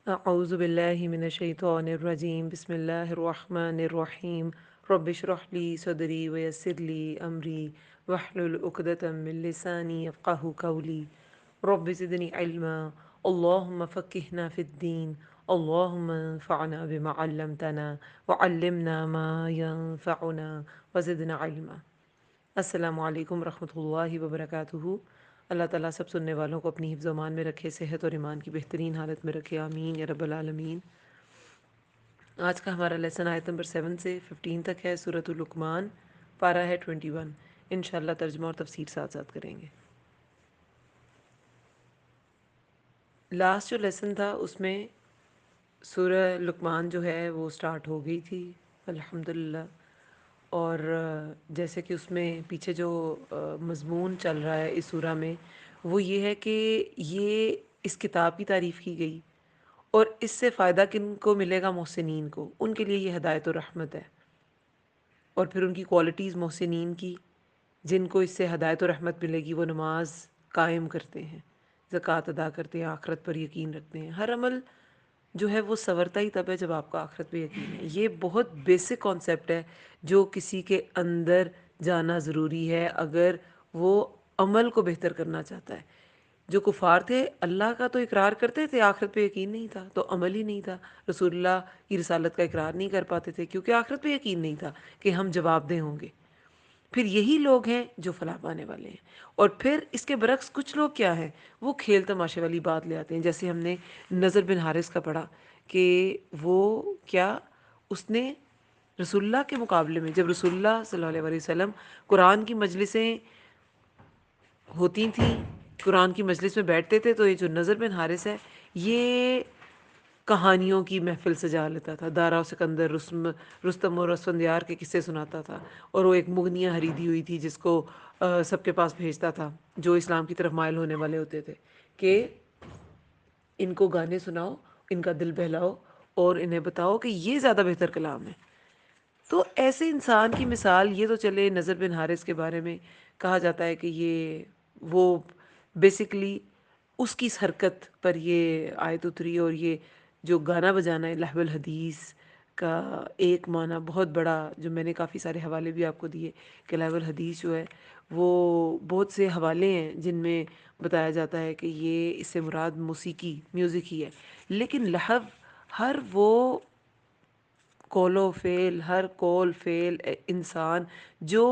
اعوذ باللہ من الشیطان الرجیم بسم اللہ الرحمن الرحیم رب اشرح لی صدری ویسر لی امری واحلل عقدۃ من لسانی یفقہوا قولی رب زدنی علما اللہم فقہنا فی الدین اللہم انفعنا بما علمتنا وعلمنا ما ینفعنا وزدنا علما۔ السلام علیکم ورحمۃ اللہ وبرکاتہ۔ اللہ تعالیٰ سب سننے والوں کو اپنی حفظ و امان میں رکھے، صحت اور ایمان کی بہترین حالت میں رکھے، آمین یا رب العالمین۔ آج کا ہمارا لیسن آیت نمبر 7 سے 15 تک ہے، سورۃ لقمان، پارہ ہے 21۔ انشاءاللہ ترجمہ اور تفسیر ساتھ ساتھ کریں گے۔ لاسٹ جو لیسن تھا اس میں سورہ لقمان جو ہے وہ سٹارٹ ہو گئی تھی الحمدللہ، اور جیسے کہ اس میں پیچھے جو مضمون چل رہا ہے اس سورہ میں وہ یہ ہے کہ یہ اس کتاب کی تعریف کی گئی، اور اس سے فائدہ کن کو ملے گا؟ محسنین کو، ان کے لیے یہ ہدایت و رحمت ہے۔ اور پھر ان کی کوالٹیز محسنین کی، جن کو اس سے ہدایت و رحمت ملے گی، وہ نماز قائم کرتے ہیں، زکوٰۃ ادا کرتے ہیں، آخرت پر یقین رکھتے ہیں۔ ہر عمل جو ہے وہ سنورتا ہی تب ہے جب آپ کا آخرت پہ یقین ہے۔ یہ بہت بیسک کانسیپٹ ہے جو کسی کے اندر جانا ضروری ہے اگر وہ عمل کو بہتر کرنا چاہتا ہے۔ جو کفار تھے اللہ کا تو اقرار کرتے تھے، آخرت پہ یقین نہیں تھا تو عمل ہی نہیں تھا، رسول اللہ کی رسالت کا اقرار نہیں کر پاتے تھے کیونکہ آخرت پہ یقین نہیں تھا کہ ہم جواب دہ ہوں گے۔ پھر یہی لوگ ہیں جو فلاح پانے والے ہیں۔ اور پھر اس کے برعکس کچھ لوگ کیا ہیں، وہ کھیل تماشے والی بات لے آتے ہیں، جیسے ہم نے نضر بن حارث کا پڑھا کہ وہ کیا، اس نے رسول اللہ کے مقابلے میں، جب رسول اللہ صلی اللہ علیہ وسلم قرآن کی مجلسیں ہوتی تھیں، قرآن کی مجلس میں بیٹھتے تھے، تو یہ جو نضر بن حارث ہے یہ کہانیوں کی محفل سجا لیتا تھا، دارا و سکندر، رستم اور اسفندیار کے قصے سناتا تھا، اور وہ ایک مغنیہ خریدی ہوئی تھی جس کو سب کے پاس بھیجتا تھا جو اسلام کی طرف مائل ہونے والے ہوتے تھے کہ ان کو گانے سناؤ، ان کا دل بہلاؤ اور انہیں بتاؤ کہ یہ زیادہ بہتر کلام ہے۔ تو ایسے انسان کی مثال، یہ تو چلے نضر بن حارث کے بارے میں کہا جاتا ہے کہ یہ وہ بیسیکلی اس کی اس حرکت پر یہ آیت اتری، اور یہ جو گانا بجانا ہے لہو الحدیث کا ایک معنی بہت بڑا، جو میں نے کافی سارے حوالے بھی آپ کو دیے کہ لہو الحدیث جو ہے وہ بہت سے حوالے ہیں جن میں بتایا جاتا ہے کہ یہ اس سے مراد موسیقی، میوزک ہی ہے۔ لیکن لہو ہر وہ قول و فعل، ہر قول فعل انسان جو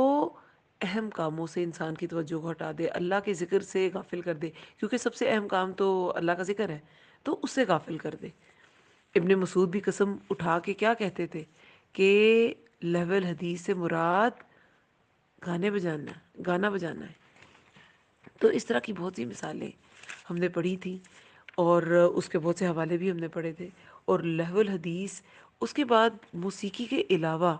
اہم کاموں سے انسان کی توجہ کو ہٹا دے، اللہ کے ذکر سے غافل کر دے، کیونکہ سب سے اہم کام تو اللہ کا ذکر ہے، تو اس سے غافل کر دے۔ ابن مسعود بھی قسم اٹھا کے کیا کہتے تھے کہ لہو الحدیث سے مراد گانا بجانا ہے۔ تو اس طرح کی بہت سی مثالیں ہم نے پڑھی تھیں، اور اس کے بہت سے حوالے بھی ہم نے پڑھے تھے۔ اور لہو الحدیث، اس کے بعد موسیقی کے علاوہ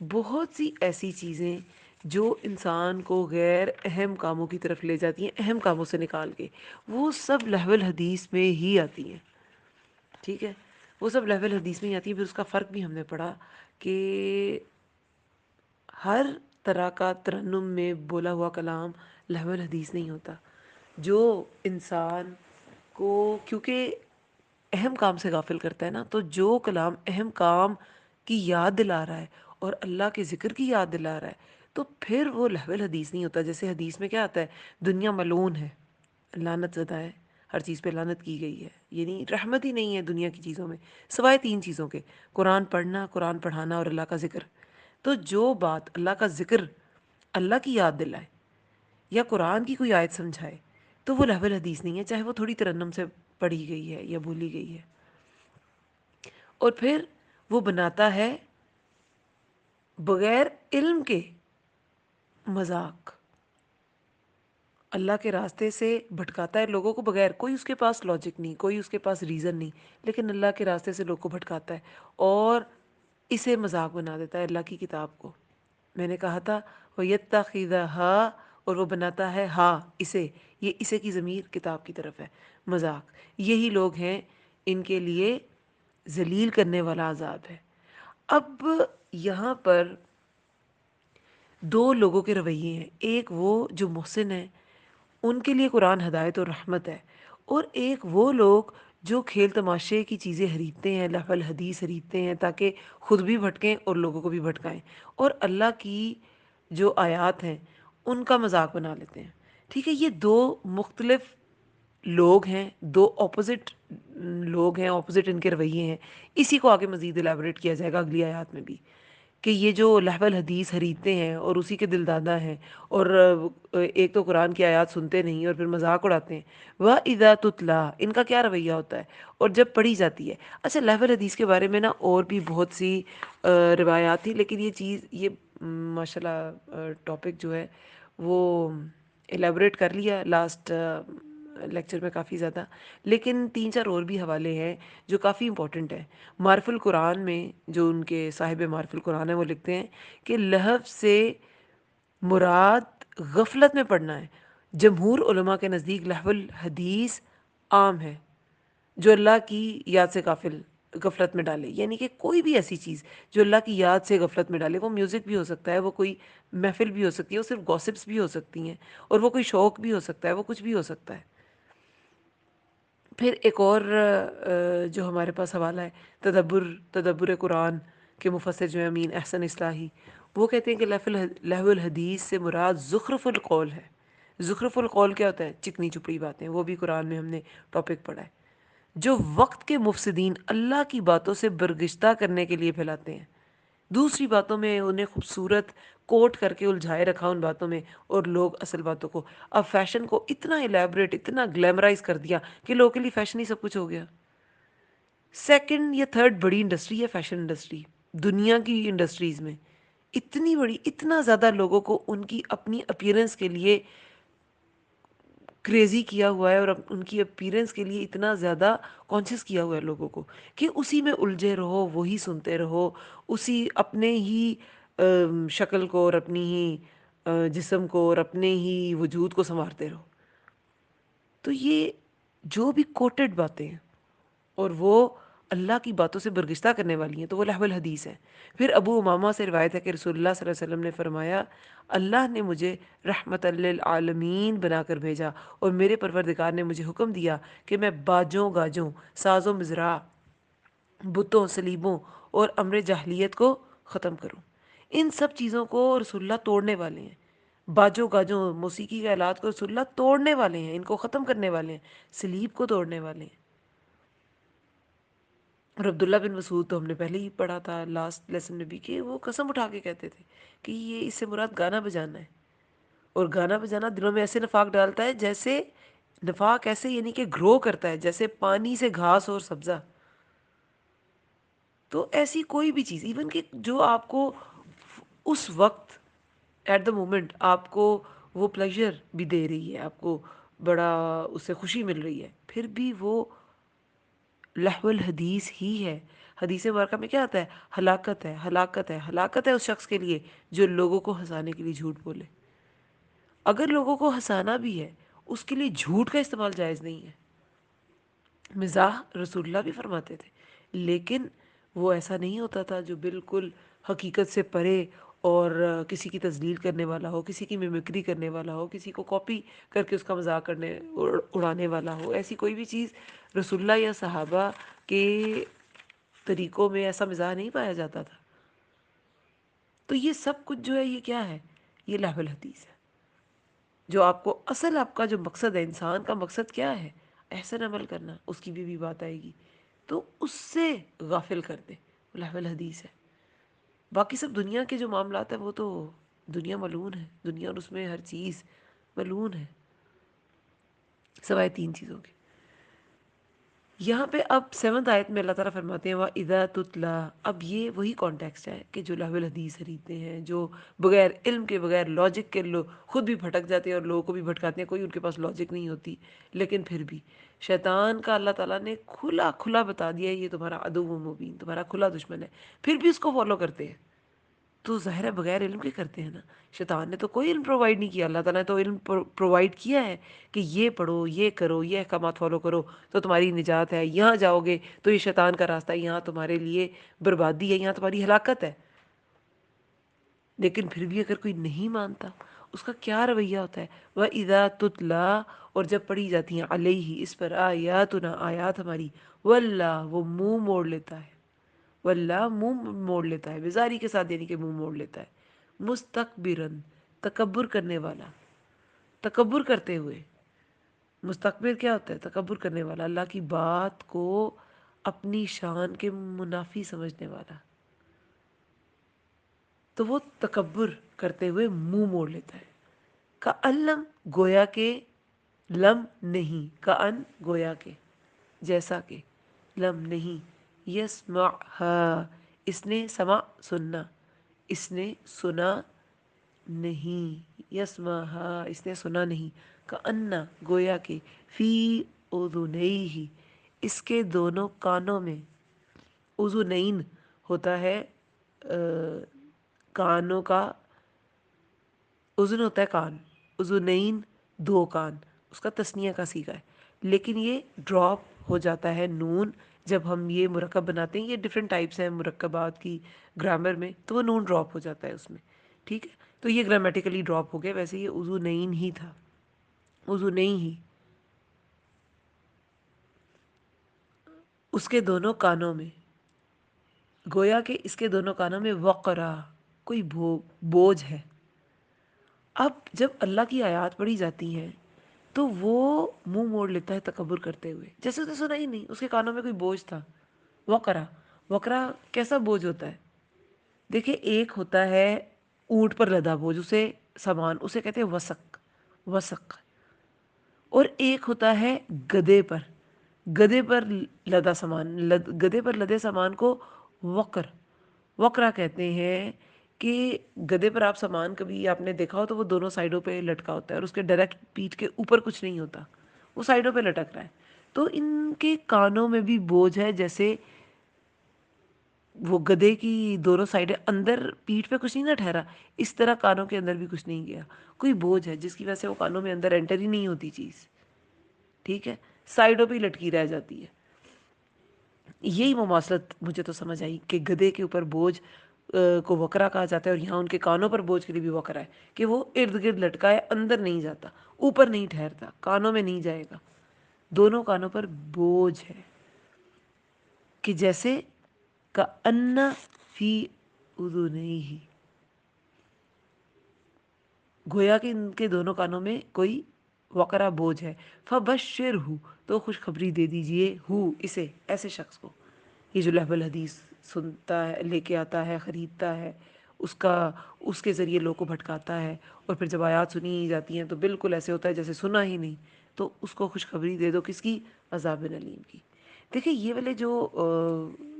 بہت سی ایسی چیزیں جو انسان کو غیر اہم کاموں کی طرف لے جاتی ہیں، اہم کاموں سے نکال کے، وہ سب لہو الحدیث میں ہی آتی ہیں۔ ٹھیک ہے، وہ سب لہو الحدیث میں ہی آتی ہیں۔ پھر اس کا فرق بھی ہم نے پڑھا کہ ہر طرح کا ترنم میں بولا ہوا کلام لہو الحدیث نہیں ہوتا۔ جو انسان کو کیونکہ اہم کام سے غافل کرتا ہے نا، تو جو کلام اہم کام کی یاد دلا رہا ہے اور اللہ کے ذکر کی یاد دلا رہا ہے، تو پھر وہ لہو الحدیث نہیں ہوتا۔ جیسے حدیث میں کیا آتا ہے، دنیا ملعون ہے، لعنت زدہ ہے، ہر چیز پہ لعنت کی گئی ہے، یعنی رحمت ہی نہیں ہے دنیا کی چیزوں میں سوائے تین چیزوں کے: قرآن پڑھنا، قرآن پڑھانا اور اللہ کا ذکر۔ تو جو بات اللہ کا ذکر اللہ کی یاد دلائے یا قرآن کی کوئی آیت سمجھائے، تو وہ لہو الحدیث نہیں ہے، چاہے وہ تھوڑی ترنم سے پڑھی گئی ہے یا بولی گئی ہے۔ اور پھر وہ بناتا ہے بغیر علم کے مذاق، اللہ کے راستے سے بھٹکاتا ہے لوگوں کو بغیر، کوئی اس کے پاس لاجک نہیں، کوئی اس کے پاس ریزن نہیں، لیکن اللہ کے راستے سے لوگ کو بھٹکاتا ہے اور اسے مذاق بنا دیتا ہے اللہ کی کتاب کو۔ میں نے کہا تھا وَيَتَّخِذَهَا، اور وہ بناتا ہے ہا اسے، یہ اسے کی ضمیر کتاب کی طرف ہے، مذاق۔ یہی لوگ ہیں، ان کے لیے ذلیل کرنے والا عذاب ہے۔ اب یہاں پر دو لوگوں کے رویے ہیں، ایک وہ جو محسن ہیں، ان کے لیے قرآن ہدایت اور رحمت ہے، اور ایک وہ لوگ جو کھیل تماشے کی چیزیں خریدتے ہیں، لہو الحدیث خریدتے ہیں تاکہ خود بھی بھٹکیں اور لوگوں کو بھی بھٹکائیں، اور اللہ کی جو آیات ہیں ان کا مذاق بنا لیتے ہیں. ٹھیک ہے، یہ دو مختلف لوگ ہیں، دو اپوزٹ لوگ ہیں، اپوزٹ ان کے رویے ہیں. اسی کو آگے مزید الیبوریٹ کیا جائے گا اگلی آیات میں بھی، کہ یہ جو لہو الحدیث خریدتے ہیں اور اسی کے دل دادہ ہیں، اور ایک تو قرآن کی آیات سنتے نہیں اور پھر مذاق اڑاتے ہیں. وَإِذَا تُتْلَىٰ، ان کا کیا رویہ ہوتا ہے اور جب پڑھی جاتی ہے. اچھا، لہو الحدیث کے بارے میں نا اور بھی بہت سی روایات تھی، لیکن یہ چیز یہ ماشاء اللہ ٹاپک جو ہے وہ الیبوریٹ کر لیا لاسٹ لیکچر میں کافی زیادہ، لیکن تین چار اور بھی حوالے ہیں جو کافی امپورٹنٹ ہیں. معرف القرآن میں جو ان کے صاحب معرف القرآن ہیں وہ لکھتے ہیں کہ لہو سے مراد غفلت میں پڑھنا ہے. جمہور علماء کے نزدیک لہو الحدیث عام ہے جو اللہ کی یاد سے غفلت میں ڈالے، یعنی کہ کوئی بھی ایسی چیز جو اللہ کی یاد سے غفلت میں ڈالے. وہ میوزک بھی ہو سکتا ہے، وہ کوئی محفل بھی ہو سکتی ہے، وہ صرف گوسپس بھی ہو سکتی ہیں، اور وہ کوئی شوق بھی ہو سکتا ہے، وہ کچھ بھی ہو سکتا ہے. پھر ایک اور جو ہمارے پاس حوالہ ہے تدبر قرآن کے مفسر جو ہیں امین احسن اصلاحی، وہ کہتے ہیں کہ لہو الحدیث سے مراد زخرف القول ہے. زخرف القول کیا ہوتا ہے؟ چکنی چپڑی باتیں. وہ بھی قرآن میں ہم نے ٹاپک پڑھا ہے، جو وقت کے مفسدین اللہ کی باتوں سے برگشتہ کرنے کے لیے پھیلاتے ہیں. دوسری باتوں میں انہیں خوبصورت کوٹ کر کے الجھائے رکھا ان باتوں میں، اور لوگ اصل باتوں کو اب فیشن کو اتنا الیبریٹ، اتنا گلیمرائز کر دیا کہ لوگوں کے لیے فیشن ہی سب کچھ ہو گیا. سیکنڈ یا تھرڈ بڑی انڈسٹری ہے فیشن انڈسٹری دنیا کی انڈسٹریز میں. اتنی بڑی، اتنا زیادہ لوگوں کو ان کی اپنی اپیرنس کے لیے کریزی کیا ہوا ہے، اور ان کی اپیرنس کے لیے اتنا زیادہ کانشیس کیا ہوا ہے لوگوں کو کہ اسی میں الجھے رہو، وہی سنتے رہو، اسی اپنے ہی شکل کو اور اپنی ہی جسم کو اور اپنے ہی وجود کو سنوارتے رہو. تو یہ جو بھی کوٹڈ باتیں ہیں اور وہ اللہ کی باتوں سے برگشتہ کرنے والی ہیں تو وہ لہو الحدیث ہے. پھر ابو امامہ سے روایت ہے کہ رسول اللہ صلی اللہ علیہ وسلم نے فرمایا، اللہ نے مجھے رحمت للعالمین بنا کر بھیجا، اور میرے پروردگار نے مجھے حکم دیا کہ میں باجوں گاجوں، ساز و مزرا، بتوں، صلیبوں اور امر جاہلیت کو ختم کروں. ان سب چیزوں کو رسول اللہ توڑنے والے ہیں. باجوں گاجوں، موسیقی کے آلات کو رسول اللہ توڑنے والے ہیں، ان کو ختم کرنے والے ہیں، صلیب کو توڑنے والے ہیں. اور عبداللہ بن مسعود تو ہم نے پہلے ہی پڑھا تھا لاسٹ لیسن میں بھی، کہ وہ قسم اٹھا کے کہتے تھے کہ یہ اس سے مراد گانا بجانا ہے. اور گانا بجانا دلوں میں ایسے نفاق ڈالتا ہے جیسے، نفاق ایسے یعنی کہ گرو کرتا ہے جیسے پانی سے گھاس اور سبزہ. تو ایسی کوئی بھی چیز ایون کہ جو آپ کو اس وقت ایٹ دا مومنٹ آپ کو وہ پلیجر بھی دے رہی ہے، آپ کو بڑا اس سے خوشی مل رہی ہے، پھر بھی وہ لہو الحدیث ہی ہے. حدیث مبارکہ میں کیا آتا ہے؟ ہلاکت ہے، ہلاکت ہے، ہلاکت ہے اس شخص کے لیے جو لوگوں کو ہنسانے کے لیے جھوٹ بولے. اگر لوگوں کو ہنسانا بھی ہے اس کے لیے جھوٹ کا استعمال جائز نہیں ہے. مزاح رسول اللہ بھی فرماتے تھے، لیکن وہ ایسا نہیں ہوتا تھا جو بالکل حقیقت سے پرے اور کسی کی تذلیل کرنے والا ہو، کسی کی میمکری کرنے والا ہو، کسی کو کاپی کر کے اس کا مذاق کرنے اڑانے والا ہو. ایسی کوئی بھی چیز رسول اللہ یا صحابہ کے طریقوں میں ایسا مزاح نہیں پایا جاتا تھا. تو یہ سب کچھ جو ہے یہ کیا ہے؟ یہ لہو الحدیث ہے. جو آپ کو اصل آپ کا جو مقصد ہے، انسان کا مقصد کیا ہے؟ احسن عمل کرنا، اس کی بھی بات آئے گی. تو اس سے غافل کر دے، وہ لہو الحدیث ہے. باقی سب دنیا کے جو معاملات ہیں وہ تو دنیا ملعون ہے، دنیا اور اس میں ہر چیز ملعون ہے سوائے تین چیزوں کے. یہاں پہ اب 7 آیت میں اللہ تعالیٰ فرماتے ہیں وَإِذَا تُتْلَىٰ. اب یہ وہی کانٹیکسٹ ہے کہ جو لہو الحدیث خریدتے ہیں، جو بغیر علم کے، بغیر لاجک کے لوگ خود بھی بھٹک جاتے ہیں اور لوگوں کو بھی بھٹکاتے ہیں. کوئی ان کے پاس لاجک نہیں ہوتی، لیکن پھر بھی شیطان کا اللہ تعالیٰ نے کھلا کھلا بتا دیا ہے یہ تمہارا عدو مبین، تمہارا کھلا دشمن ہے، پھر بھی اس کو فالو کرتے ہیں. تو ظاہر ہے بغیر علم کے کرتے ہیں نا. شیطان نے تو کوئی علم پرووائڈ نہیں کیا، اللہ تعالیٰ نے تو علم پرووائڈ کیا ہے کہ یہ پڑھو، یہ کرو، یہ احکامات فالو کرو تو تمہاری نجات ہے. یہاں جاؤ گے تو یہ شیطان کا راستہ ہے، یہاں تمہارے لیے بربادی ہے، یہاں تمہاری ہلاکت ہے. لیکن پھر بھی اگر کوئی نہیں مانتا اس کا کیا رویہ ہوتا ہے. وَإِذَا تُتْلَا، اور جب پڑھی جاتی ہیں علیہ اس پر آیاتنا آیات ہماری، واللہ وہ منہ موڑ لیتا ہے، واللہ منہ موڑ لیتا ہے بیزاری کے ساتھ، یعنی کہ منہ موڑ لیتا ہے. مستکبرن، تکبر کرنے والا، تکبر کرتے ہوئے. مستکبر کیا ہوتا ہے؟ تکبر کرنے والا، اللہ کی بات کو اپنی شان کے منافی سمجھنے والا. تو وہ تکبر کرتے ہوئے منہ موڑ لیتا ہے. کأن، گویا کہ، لم نہیں، کأن گویا کہ، جیسا کہ، لم نہیں، یسمعها اس نے سمع سننا، اس نے سنا نہیں، یسمعها اس نے سنا نہیں. کأن گویا کہ، فی اذنیہ اس کے دونوں کانوں میں. اذنین ہوتا ہے کانوں کا، اذن ہوتا ہے کان، اذنین دو کان، اس کا تثنیہ کا صیغہ ہے. لیکن یہ ڈراپ ہو جاتا ہے نون جب ہم یہ مرکب بناتے ہیں. یہ ڈفرینٹ ٹائپس ہیں مرکبات کی گرامر میں، تو وہ نون ڈراپ ہو جاتا ہے اس میں. ٹھیک ہے، تو یہ گرامیٹیکلی ڈراپ ہو گیا. ویسے یہ اذنین ہی تھا، اذنین ہی. اس کے دونوں کانوں میں، گویا کہ اس کے دونوں کانوں میں وقرا کوئی بوجھ ہے. اب جب اللہ کی آیات پڑھی جاتی ہیں تو وہ منہ موڑ لیتا ہے تکبر کرتے ہوئے، جیسے اس نے سنا ہی نہیں. اس کے کانوں میں کوئی بوجھ تھا. وقرا، وقرا کیسا بوجھ ہوتا ہے؟ دیکھیں، ایک ہوتا ہے اونٹ پر لدا بوجھ، اسے سامان، اسے کہتے ہیں وسق، وسق. اور ایک ہوتا ہے گدھے پر، گدھے پر لدا سامان، گدھے پر لدے سامان کو وقر، وقرا کہتے ہیں. کہ گدھے پر آپ سامان، کبھی آپ نے دیکھا ہو تو وہ دونوں سائڈوں پہ لٹکا ہوتا ہے اور اس کے ڈائریکٹ پیٹھ کے اوپر کچھ نہیں ہوتا، وہ سائڈوں پہ لٹک رہا ہے. تو ان کے کانوں میں بھی بوجھ ہے، جیسے وہ گدھے کی دونوں سائڈیں اندر پیٹھ پہ کچھ نہیں نہ ٹھہرا، اس طرح کانوں کے اندر بھی کچھ نہیں گیا. کوئی بوجھ ہے جس کی وجہ سے وہ کانوں میں اندر انٹر ہی نہیں ہوتی چیز. ٹھیک ہے، سائڈوں پہ ہی لٹکی رہ جاتی ہے. یہی مماثلت مجھے تو سمجھ آئی کہ گدھے کے اوپر بوجھ کو وقرا کہا جاتا ہے، اور یہاں ان کے کانوں پر بوجھ کے لیے بھی وقرا ہے کہ وہ ارد گرد لٹکا ہے، اندر نہیں جاتا، اوپر نہیں ٹھہرتا، کانوں میں نہیں جائے گا. دونوں کانوں پر بوجھ ہے کہ جیسے کأن فی اذنیہ، گویا کہ ان کے دونوں کانوں میں کوئی وقرا بوجھ ہے. فبشرہ تو خوشخبری دے دیجئے، ہو اسے، ایسے شخص کو، یہ جو لہو الحدیث سنتا ہے، لے کے آتا ہے، خریدتا ہے، اس کے ذریعے لوگوں کو بھٹکاتا ہے، اور پھر جب آیات سنی جاتی ہیں تو بالکل ایسے ہوتا ہے جیسے سنا ہی نہیں. تو اس کو خوشخبری دے دو، کس کی؟ عذاب علیم کی. دیکھیں یہ والے جو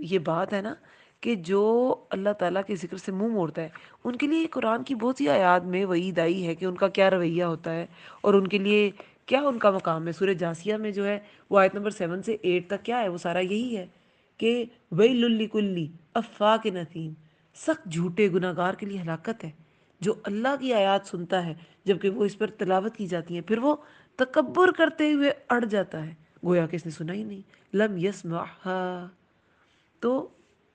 یہ بات ہے نا کہ جو اللہ تعالیٰ کے ذکر سے منہ موڑتا ہے، ان کے لیے قرآن کی بہت سی آیات میں وعید آئی ہے کہ ان کا کیا رویہ ہوتا ہے اور ان کے لیے کیا ان کا مقام ہے. سورہ جاسیہ میں جو ہے وہ آیت نمبر 7 سے 8 تک کیا ہے، وہ سارا یہی ہے کہ ویل لکل افاک نثیم، سخت جھوٹے گناہ گار کے لیے ہلاکت ہے جو اللہ کی آیات سنتا ہے، جبکہ وہ اس پر تلاوت کی جاتی ہیں پھر وہ تکبر کرتے ہوئے اڑ جاتا ہے، گویا کہ اس نے سنا ہی نہیں. لم یسمعها. تو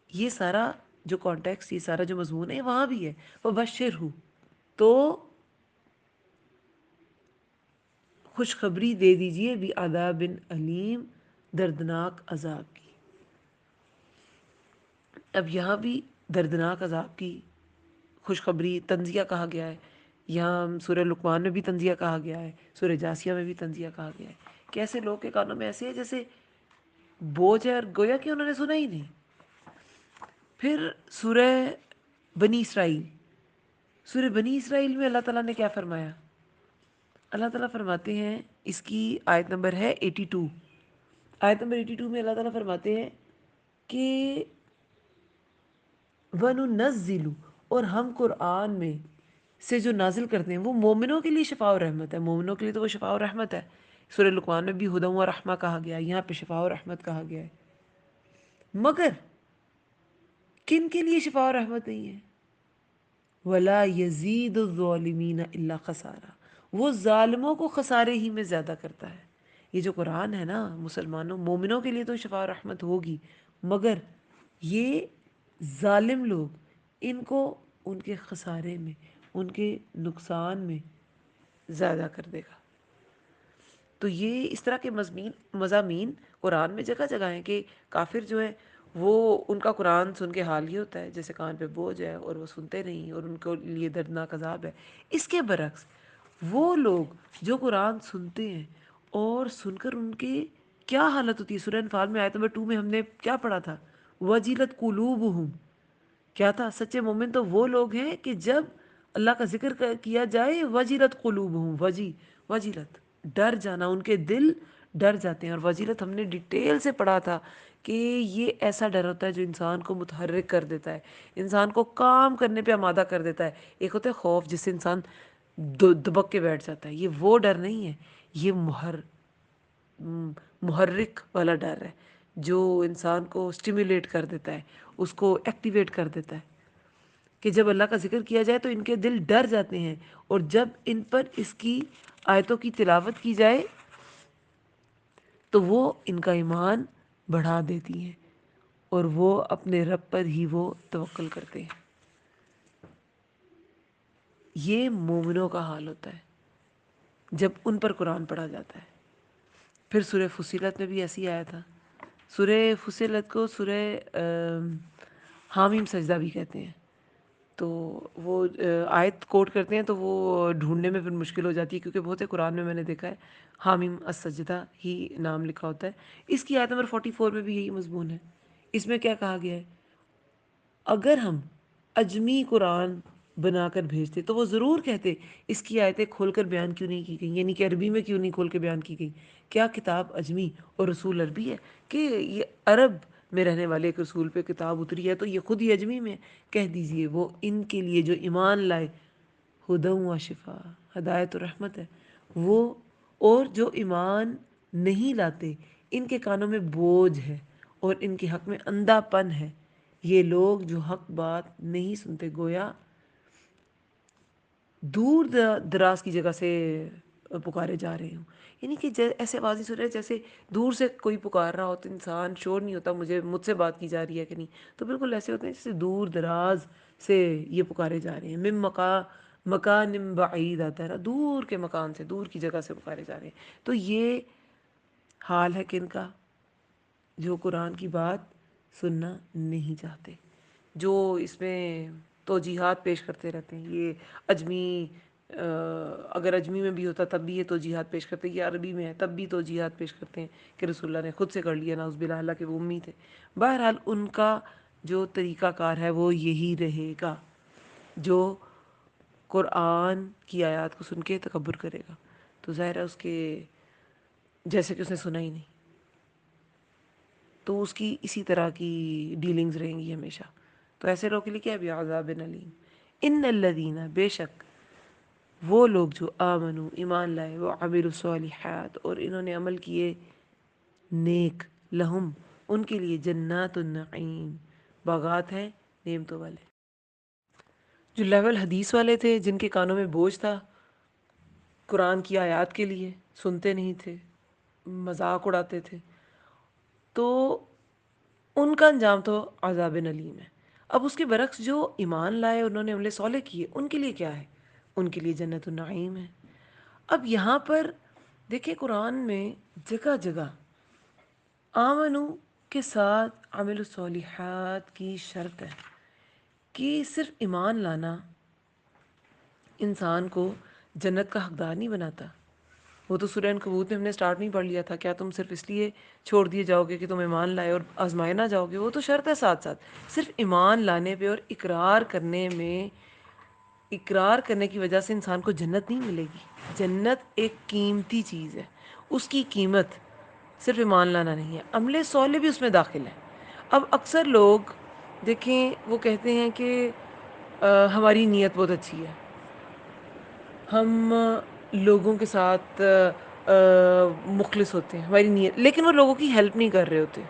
یہ سارا جو کانٹیکس، یہ سارا جو مضمون ہے وہاں بھی ہے. وبشرہ تو خوشخبری دے دیجئے، بعذاب علیم دردناک عذاب کی. اب یہاں بھی دردناک عذاب کی خوشخبری، تنزیہ کہا گیا ہے. یہاں سورہ لقمان میں بھی تنزیہ کہا گیا ہے، سورہ جاسیہ میں بھی تنزیہ کہا گیا ہے کہ ایسے لوگ کے کانوں میں ایسے ہے جیسے بوجھ ہے، اور گویا کہ انہوں نے سنا ہی نہیں. پھر سورہ بنی اسرائیل، سورہ بنی اسرائیل میں اللہ تعالیٰ نے کیا فرمایا؟ اللہ تعالیٰ فرماتے ہیں، اس کی آیت نمبر ہے 82. آیت نمبر 82 میں اللہ تعالیٰ فرماتے ہیں کہ وَنُنَزِّلُ، اور ہم قرآن میں سے جو نازل کرتے ہیں وہ مومنوں کے لیے شفاء و رحمت ہے. مومنوں کے لیے تو وہ شفاء و رحمت ہے. سورہ لقمان میں بھی ہدی و رحمہ کہا گیا ہے، یہاں پہ شفاء و رحمت کہا گیا ہے. مگر کن کے لیے شفاء و رحمت نہیں ہے؟ وَلَا يَزِيدُ الظَّالِمِينَ إِلَّا خَسَارًا، وہ ظالموں کو خسارے ہی میں زیادہ کرتا ہے. یہ جو قرآن ہے نا، مسلمانوں، مومنوں کے لیے تو شفاء و رحمت ہوگی، مگر یہ ظالم لوگ، ان کو ان کے خسارے میں، ان کے نقصان میں زیادہ کر دے گا۔ تو یہ اس طرح کے مضامین قرآن میں جگہ جگہ ہیں کہ کافر جو ہے وہ ان کا قرآن سن کے حال یہ ہوتا ہے جیسے کان پہ بوجھ ہے، اور وہ سنتے نہیں، اور ان کے لیے دردناک عذاب ہے۔ اس کے برعکس وہ لوگ جو قرآن سنتے ہیں اور سن کر ان کی کیا حالت ہوتی ہے، سورہ انفال میں آیت نمبر 2 میں ہم نے کیا پڑھا تھا؟ وَجِلَتْ قُلُوبُهُمْ، کیا تھا؟ سچے مومن تو وہ لوگ ہیں کہ جب اللہ کا ذکر کیا جائے، وجلت قلوبہم، وجلت، ڈر جانا، ان کے دل ڈر جاتے ہیں۔ اور وجلت ہم نے ڈیٹیل سے پڑھا تھا کہ یہ ایسا ڈر ہوتا ہے جو انسان کو متحرک کر دیتا ہے، انسان کو کام کرنے پہ آمادہ کر دیتا ہے۔ ایک ہوتا ہے خوف جس سے انسان دبک کے بیٹھ جاتا ہے، یہ وہ ڈر نہیں ہے، یہ محرک والا ڈر ہے جو انسان کو اسٹیمولیٹ کر دیتا ہے، اس کو ایکٹیویٹ کر دیتا ہے کہ جب اللہ کا ذکر کیا جائے تو ان کے دل ڈر جاتے ہیں، اور جب ان پر اس کی آیتوں کی تلاوت کی جائے تو وہ ان کا ایمان بڑھا دیتی ہیں، اور وہ اپنے رب پر ہی وہ توکل کرتے ہیں۔ یہ مومنوں کا حال ہوتا ہے جب ان پر قرآن پڑھا جاتا ہے۔ پھر سورہ فصیلت میں بھی ایسی آیا تھا، سورہ فصیلت کو سورہ حامیم سجدہ بھی کہتے ہیں۔ تو وہ آیت کوٹ کرتے ہیں تو وہ ڈھونڈنے میں پھر مشکل ہو جاتی ہے، کیونکہ بہت سے قرآن میں نے دیکھا ہے حامیم السجدہ ہی نام لکھا ہوتا ہے۔ اس کی آیت نمبر 44 میں بھی یہی مضمون ہے۔ اس میں کیا کہا گیا ہے؟ اگر ہم اجمی قرآن بنا کر بھیجتے تو وہ ضرور کہتے اس کی آیتیں کھول کر بیان کیوں نہیں کی گئی، یعنی کہ عربی میں کیوں نہیں کھول کے بیان کی گئی؟ کیا کتاب اجمی اور رسول عربی ہے کہ یہ عرب میں رہنے والے ایک رسول پہ کتاب اتری ہے تو یہ خود ہی اجمی میں؟ کہہ دیجئے وہ ان کے لیے جو ایمان لائے ہدی و شفا، ہدایت و رحمت ہے وہ، اور جو ایمان نہیں لاتے ان کے کانوں میں بوجھ ہے اور ان کے حق میں اندھا پن ہے۔ یہ لوگ جو حق بات نہیں سنتے گویا دور دراز کی جگہ سے پکارے جا رہے ہوں، یعنی کہ ایسے آوازیں سن رہے ہیں جیسے دور سے کوئی پکار رہا ہو تو انسان شور نہیں ہوتا مجھ سے بات کی جا رہی ہے کہ نہیں، تو بالکل ایسے ہوتے ہیں جیسے دور دراز سے یہ پکارے جا رہے ہیں۔ مکان بعید آتا ہے نا، دور کے مکان سے، دور کی جگہ سے پکارے جا رہے ہیں۔ تو یہ حال ہے کن کا؟ جو قرآن کی بات سننا نہیں چاہتے، جو اس میں توجیحات پیش کرتے رہتے ہیں۔ یہ اجمی اگر اجمی میں بھی ہوتا تب بھی یہ توجیحات پیش کرتے ہیں، یہ عربی میں ہے تب بھی توجیحات پیش کرتے ہیں کہ رسول اللہ نے خود سے کر لیا، نعوذ باللہ، اللہ کے وہ امی تھے۔ بہرحال ان کا جو طریقہ کار ہے وہ یہی رہے گا، جو قرآن کی آیات کو سن کے تکبر کرے گا تو ظاہر ہے اس کے جیسے کہ اس نے سنا ہی نہیں، تو اس کی اسی طرح کی ڈیلنگز رہیں گی ہمیشہ۔ تو ایسے لوگوں کے لیے کیا؟ بعذاب علیم۔ ان الذین، بے شک وہ لوگ جو آمنو، ایمان لائے، وہ عملوا الصالحات، اور انہوں نے عمل کیے نیک، لہم، ان کے لیے جنات النعیم، باغات ہیں نعمتوں والے۔ جو لیول حدیث والے تھے جن کے کانوں میں بوجھ تھا قرآن کی آیات کے لیے، سنتے نہیں تھے، مذاق اڑاتے تھے، تو ان کا انجام تو عذاب علیم ہے۔ اب اس کے برعکس جو ایمان لائے، انہوں نے عمل صالح کیے، ان کے لیے کیا ہے؟ ان کے لیے جنت النعیم ہے۔ اب یہاں پر دیکھیں قرآن میں جگہ جگہ آمنو کے ساتھ عمل الصالحات کی شرط ہے کہ صرف ایمان لانا انسان کو جنت کا حقدار نہیں بناتا۔ وہ تو سورہ عنکبوت میں ہم نے سٹارٹ نہیں پڑھ لیا تھا، کیا تم صرف اس لیے چھوڑ دیے جاؤ گے کہ تم ایمان لائے اور آزمائے نہ جاؤ گے؟ وہ تو شرط ہے ساتھ ساتھ، صرف ایمان لانے پہ اور اقرار کرنے میں، اقرار کرنے کی وجہ سے انسان کو جنت نہیں ملے گی۔ جنت ایک قیمتی چیز ہے، اس کی قیمت صرف ایمان لانا نہیں ہے، عمل صالح بھی اس میں داخل ہے۔ اب اکثر لوگ دیکھیں وہ کہتے ہیں کہ ہماری نیت بہت اچھی ہے، ہم لوگوں کے ساتھ مخلص ہوتے ہیں، ہماری نیت، لیکن وہ لوگوں کی ہیلپ نہیں کر رہے ہوتے۔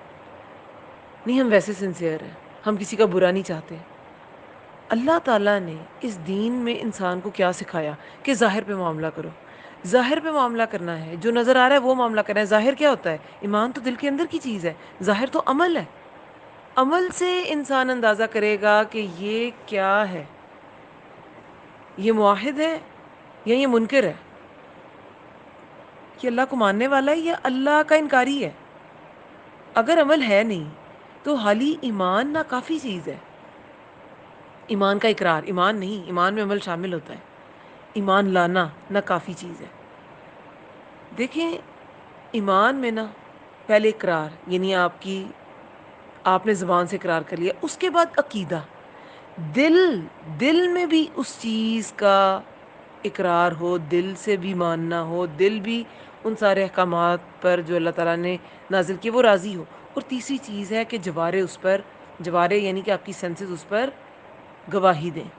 نہیں، ہم ویسے سنسیئر ہیں، ہم کسی کا برا نہیں چاہتے۔ اللہ تعالیٰ نے اس دین میں انسان کو کیا سکھایا کہ ظاہر پہ معاملہ کرو، ظاہر پہ معاملہ کرنا ہے، جو نظر آ رہا ہے وہ معاملہ کرنا ہے۔ ظاہر کیا ہوتا ہے؟ ایمان تو دل کے اندر کی چیز ہے، ظاہر تو عمل ہے۔ عمل سے انسان اندازہ کرے گا کہ یہ کیا ہے، یہ موحد ہے یا یہ منکر ہے؟ یہ اللہ کو ماننے والا ہے یا اللہ کا انکاری ہے؟ اگر عمل ہے نہیں تو حالی ایمان نہ کافی چیز ہے. ایمان کا اقرار ایمان نہیں، ایمان میں عمل شامل ہوتا ہے. ایمان لانا نہ کافی چیز ہے. دیکھیں ایمان میں نا پہلے اقرار، یعنی آپ نے زبان سے اقرار کر لیا، اس کے بعد عقیدہ، دل دل میں بھی اس چیز کا اقرار ہو، دل سے بھی ماننا ہو، دل بھی ان سارے احکامات پر جو اللہ تعالیٰ نے نازل کیے وہ راضی ہو. اور تیسری چیز ہے کہ جوارے اس پر، جوارے یعنی کہ آپ کی سینسز اس پر گواہی دیں.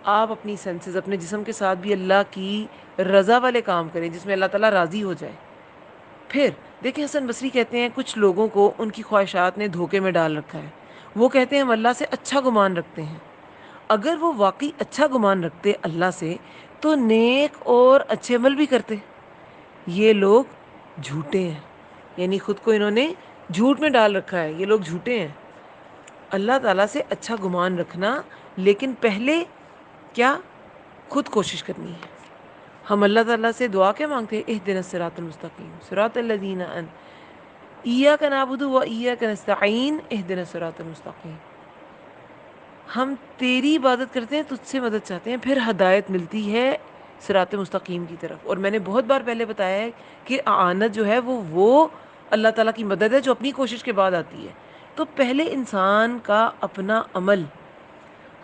آپ اپنی سینسز اپنے جسم کے ساتھ بھی اللہ کی رضا والے کام کریں جس میں اللہ تعالیٰ راضی ہو جائے. پھر دیکھیں حسن بصری کہتے ہیں کچھ لوگوں کو ان کی خواہشات نے دھوکے میں ڈال رکھا ہے. وہ کہتے ہیں ہم اللہ سے اچھا گمان رکھتے ہیں. اگر وہ واقعی اچھا گمان رکھتے اللہ سے تو نیک اور اچھے عمل بھی کرتے. یہ لوگ جھوٹے ہیں، یعنی خود کو انہوں نے جھوٹ میں ڈال رکھا ہے. یہ لوگ جھوٹے ہیں. اللہ تعالیٰ سے اچھا گمان رکھنا، لیکن پہلے کیا؟ خود کوشش کرنی ہے. ہم اللہ تعالیٰ سے دعا کیا مانگتے ہیں؟ اہدنا الصراط المستقیم صراط الذین ایاک نعبد و ایاک نستعین اہدنا الصراط المستقیم. ہم تیری عبادت کرتے ہیں، تجھ سے مدد چاہتے ہیں، پھر ہدایت ملتی ہے صراط مستقیم کی طرف. اور میں نے بہت بار پہلے بتایا ہے کہ اعانت جو ہے وہ اللہ تعالیٰ کی مدد ہے جو اپنی کوشش کے بعد آتی ہے. تو پہلے انسان کا اپنا عمل.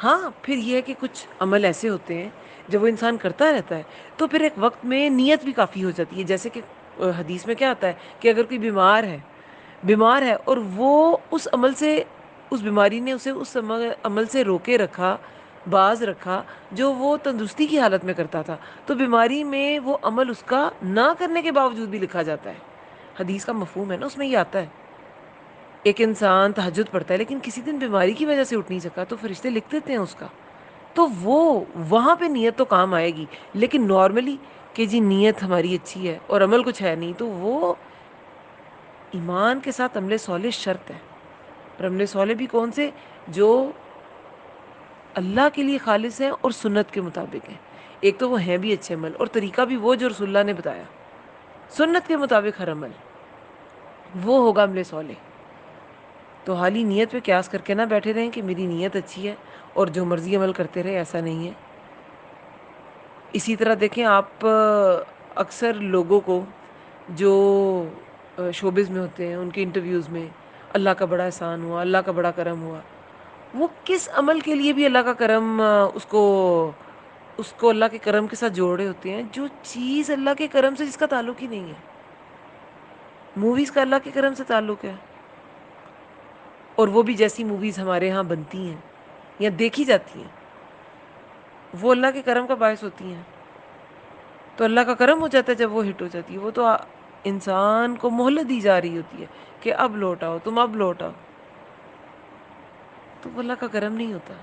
ہاں پھر یہ ہے کہ کچھ عمل ایسے ہوتے ہیں جب وہ انسان کرتا رہتا ہے تو پھر ایک وقت میں نیت بھی کافی ہو جاتی ہے. جیسے کہ حدیث میں کیا آتا ہے کہ اگر کوئی بیمار ہے اور وہ اس عمل سے، اس بیماری نے اسے اس عمل سے روکے رکھا، باز رکھا جو وہ تندرستی کی حالت میں کرتا تھا، تو بیماری میں وہ عمل اس کا نہ کرنے کے باوجود بھی لکھا جاتا ہے. حدیث کا مفہوم ہے نا، اس میں یہ آتا ہے. ایک انسان تہجد پڑھتا ہے لیکن کسی دن بیماری کی وجہ سے اٹھ نہیں سکا تو فرشتے لکھ دیتے ہیں اس کا. تو وہ وہاں پہ نیت تو کام آئے گی، لیکن نارملی کہ جی نیت ہماری اچھی ہے اور عمل کچھ ہے نہیں، تو وہ ایمان کے ساتھ عمل صالح شرط ہے. اور عمل صالح بھی کون سے؟ جو اللہ کے لیے خالص ہیں اور سنت کے مطابق ہیں. ایک تو وہ ہیں بھی اچھے عمل، اور طریقہ بھی وہ جو رسول اللہ نے بتایا، سنت کے مطابق ہر عمل، وہ ہوگا عمل صالح. تو حالی نیت پہ قیاس کر کے نہ بیٹھے رہیں کہ میری نیت اچھی ہے اور جو مرضی عمل کرتے رہے، ایسا نہیں ہے. اسی طرح دیکھیں آپ اکثر لوگوں کو جو شوبز میں ہوتے ہیں ان کے انٹرویوز میں اللہ کا بڑا احسان ہوا، اللہ کا بڑا کرم ہوا، وہ کس عمل کے لیے بھی اللہ کا کرم اس کو اللہ کے کرم کے ساتھ جوڑے ہوتے ہیں جو چیز اللہ کے کرم سے جس کا تعلق ہی نہیں ہے. موویز کا اللہ کے کرم سے تعلق ہے، اور وہ بھی جیسی موویز ہمارے ہاں بنتی ہیں یا دیکھی جاتی ہیں وہ اللہ کے کرم کا باعث ہوتی ہیں. تو اللہ کا کرم ہو جاتا ہے جب وہ ہٹ ہو جاتی ہے. وہ تو انسان کو مہلت دی جا رہی ہوتی ہے کہ اب لوٹ آؤ، تم اب لوٹ آؤ. تو وہ اللہ کا کرم نہیں ہوتا.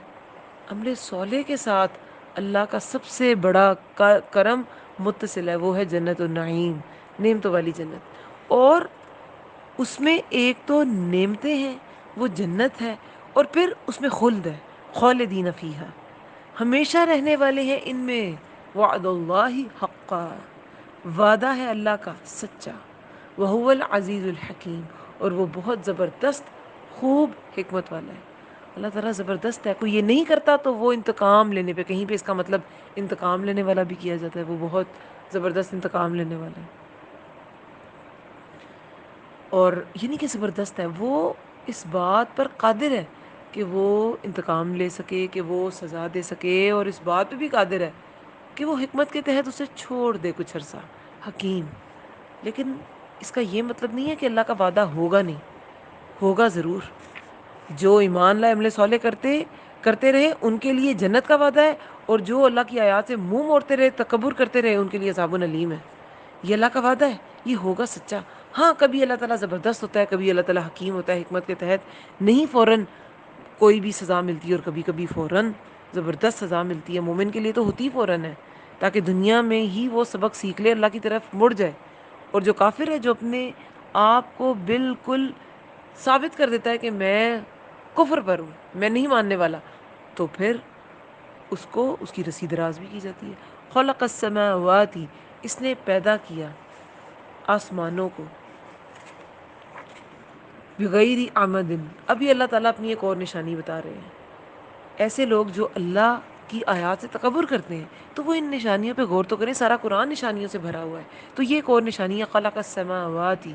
عمل صالح کے ساتھ اللہ کا سب سے بڑا کرم متصل ہے، وہ ہے جنت النعیم، نعمتوں والی جنت. اور اس میں ایک تو نعمتیں ہیں، وہ جنت ہے، اور پھر اس میں خلد ہے، خالدین فیہا، ہمیشہ رہنے والے ہیں ان میں. وعد اللہ حقا، وعدہ ہے اللہ کا سچا. وہو العزیز الحکیم، اور وہ بہت زبردست خوب حکمت والا ہے. اللہ تعالیٰ زبردست ہے. کوئی یہ نہیں کرتا تو وہ انتقام لینے پہ، کہیں پہ اس کا مطلب انتقام لینے والا بھی کیا جاتا ہے، وہ بہت زبردست انتقام لینے والا ہے. اور یہ نہیں کہ زبردست ہے، وہ اس بات پر قادر ہے کہ وہ انتقام لے سکے، کہ وہ سزا دے سکے، اور اس بات پہ بھی قادر ہے کہ وہ حکمت کے تحت اسے چھوڑ دے کچھ عرصہ. حکیم. لیکن اس کا یہ مطلب نہیں ہے کہ اللہ کا وعدہ ہوگا نہیں، ہوگا ضرور. جو ایمان لائے عمل صالح کرتے رہے ان کے لیے جنت کا وعدہ ہے، اور جو اللہ کی آیات سے منہ موڑتے رہے، تکبر کرتے رہے، ان کے لیے عذاب علیم ہے. یہ اللہ کا وعدہ ہے، یہ ہوگا سچا. ہاں کبھی اللہ تعالیٰ زبردست ہوتا ہے، کبھی اللہ تعالیٰ حکیم ہوتا ہے، حکمت کے تحت نہیں فوراً کوئی بھی سزا ملتی ہے، اور کبھی کبھی فوراً زبردست سزا ملتی ہے. مومن کے لیے تو ہوتی فوراً ہے تاکہ دنیا میں ہی وہ سبق سیکھ لے، اللہ کی طرف مڑ جائے. اور جو کافر ہے، جو اپنے آپ کو بالکل ثابت کر دیتا ہے کہ میں کفر پر ہوں، میں نہیں ماننے والا، تو پھر اس کو اس کی رسی دراز بھی کی جاتی ہے. خلق السماوات، اس نے پیدا کیا آسمانوں کو، بغیر عمد. ابھی اللہ تعالیٰ اپنی ایک اور نشانی بتا رہے ہیں. ایسے لوگ جو اللہ کی آیات سے تکبر کرتے ہیں تو وہ ان نشانیوں پہ غور تو کریں. سارا قرآن نشانیوں سے بھرا ہوا ہے. تو یہ ایک اور نشانی ہے، خلق السماوات،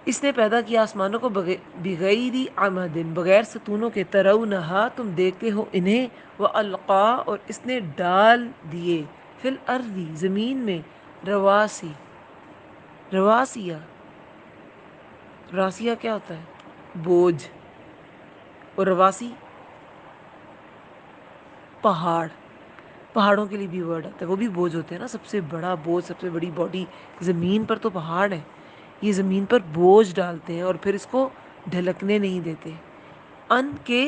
اس نے پیدا کیا آسمانوں کو بغیر عمد، بغیر ستونوں کے، ترونہا، تم دیکھتے ہو انہیں، والقا، اور اس نے ڈال دیے، فی الارض، زمین میں، رواسی، رواسیہ، راسیہ کیا ہوتا ہے؟ بوجھ. اور رواسی پہاڑ. پہاڑوں کے لیے بھی ورڈ آتا ہے، وہ بھی بوجھ ہوتے ہیں نا. سب سے بڑا بوجھ، سب سے بڑی باڈی زمین پر تو پہاڑ ہے. یہ زمین پر بوجھ ڈالتے ہیں اور پھر اس کو ڈھلکنے نہیں دیتے. ان کے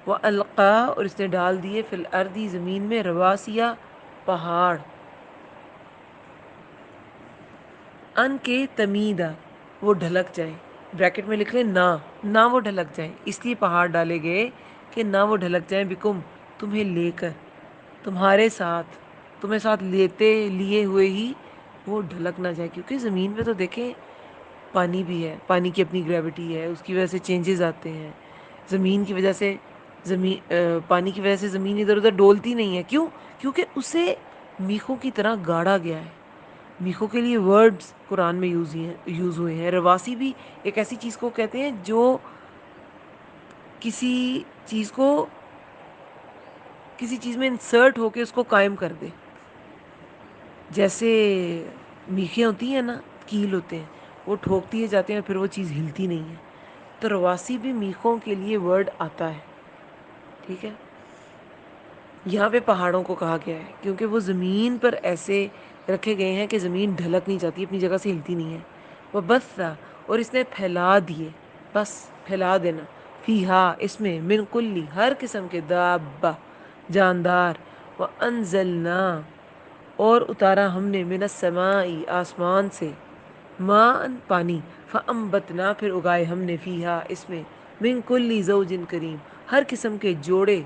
والقا، اور اس نے ڈال دیے، فی الارض، زمین میں، رواسیہ، پہاڑ. ان کے تمیدہ، وہ ڈھلک جائیں. بریکٹ میں لکھ لیں نہ وہ ڈھلک جائیں. اس لیے پہاڑ ڈالے گئے کہ نہ وہ ڈھلک جائیں، بکم، تمہیں لے کر، تمہارے ساتھ، تمہیں ساتھ لیے ہوئے ہی وہ ڈھلک نہ جائے. کیونکہ زمین پہ تو دیکھیں پانی بھی ہے، پانی کی اپنی گریوٹی ہے، اس کی وجہ سے چینجز آتے ہیں. زمین کی وجہ سے پانی کی وجہ سے زمین ادھر ادھر ڈولتی نہیں ہے. کیوں؟ کیونکہ اسے میخوں کی طرح گاڑا گیا ہے. میخوں کے لیے ورڈز قرآن میں یوز ہوئے ہیں. رواسی بھی ایک ایسی چیز کو کہتے ہیں جو کسی چیز میں انسرٹ ہو کے اس کو قائم کر دے. جیسے میخیں ہوتی ہیں نا، کیل ہوتے ہیں، وہ ٹھوک دیے جاتے ہیں پھر وہ چیز ہلتی نہیں ہے. تو رواسی بھی میخوں کے لیے ورڈ آتا ہے. ٹھیک ہے. یہاں پہ پہاڑوں کو کہا گیا ہے کیونکہ وہ زمین پر ایسے رکھے گئے ہیں کہ زمین ڈھلک نہیں جاتی، اپنی جگہ سے ہلتی نہیں ہے. وہ بس، اور اس نے پھیلا دیے، بس پھیلا دینا، فیہا، اس میں، من کلی، ہر قسم کے، دابہ، جاندار، وانزلنا، اور اتارا ہم نے، من السماء، آسمان سے، ماء، پانی، فانبتنا، پھر اگائے ہم نے، فیہا، اس میں، من کلی زوج کریم، ہر قسم کے جوڑے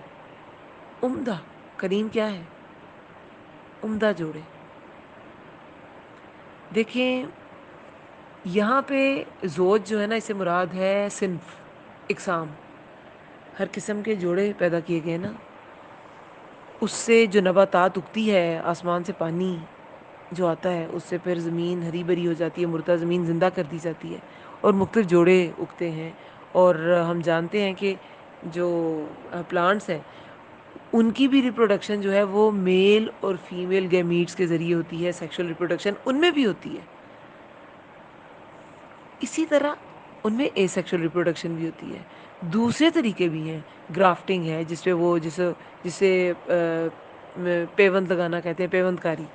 عمدہ. کریم کیا ہے؟ عمدہ جوڑے. دیکھیں یہاں پہ زوج جو ہے نا، اسے مراد ہے صنف، اقسام. ہر قسم کے جوڑے پیدا کیے گئے نا. اس سے جو نباتات اگتی ہے، آسمان سے پانی جو آتا ہے، اس سے پھر زمین ہری بھری ہو جاتی ہے، مردہ زمین زندہ کر دی جاتی ہے اور مختلف جوڑے اگتے ہیں. اور ہم جانتے ہیں کہ جو پلانٹس ہیں ان کی بھی ریپروڈکشن جو ہے وہ میل اور فیمیل گیمیٹس کے ذریعے ہوتی ہے. سیکشل ریپروڈکشن ان میں بھی ہوتی ہے. اسی طرح ان میں اے سیکشل ریپروڈکشن بھی ہوتی ہے. دوسرے طریقے بھی ہیں. گرافٹنگ ہے، جس پہ وہ جسے پیوند لگانا کہتے ہیں، پیوند کاری.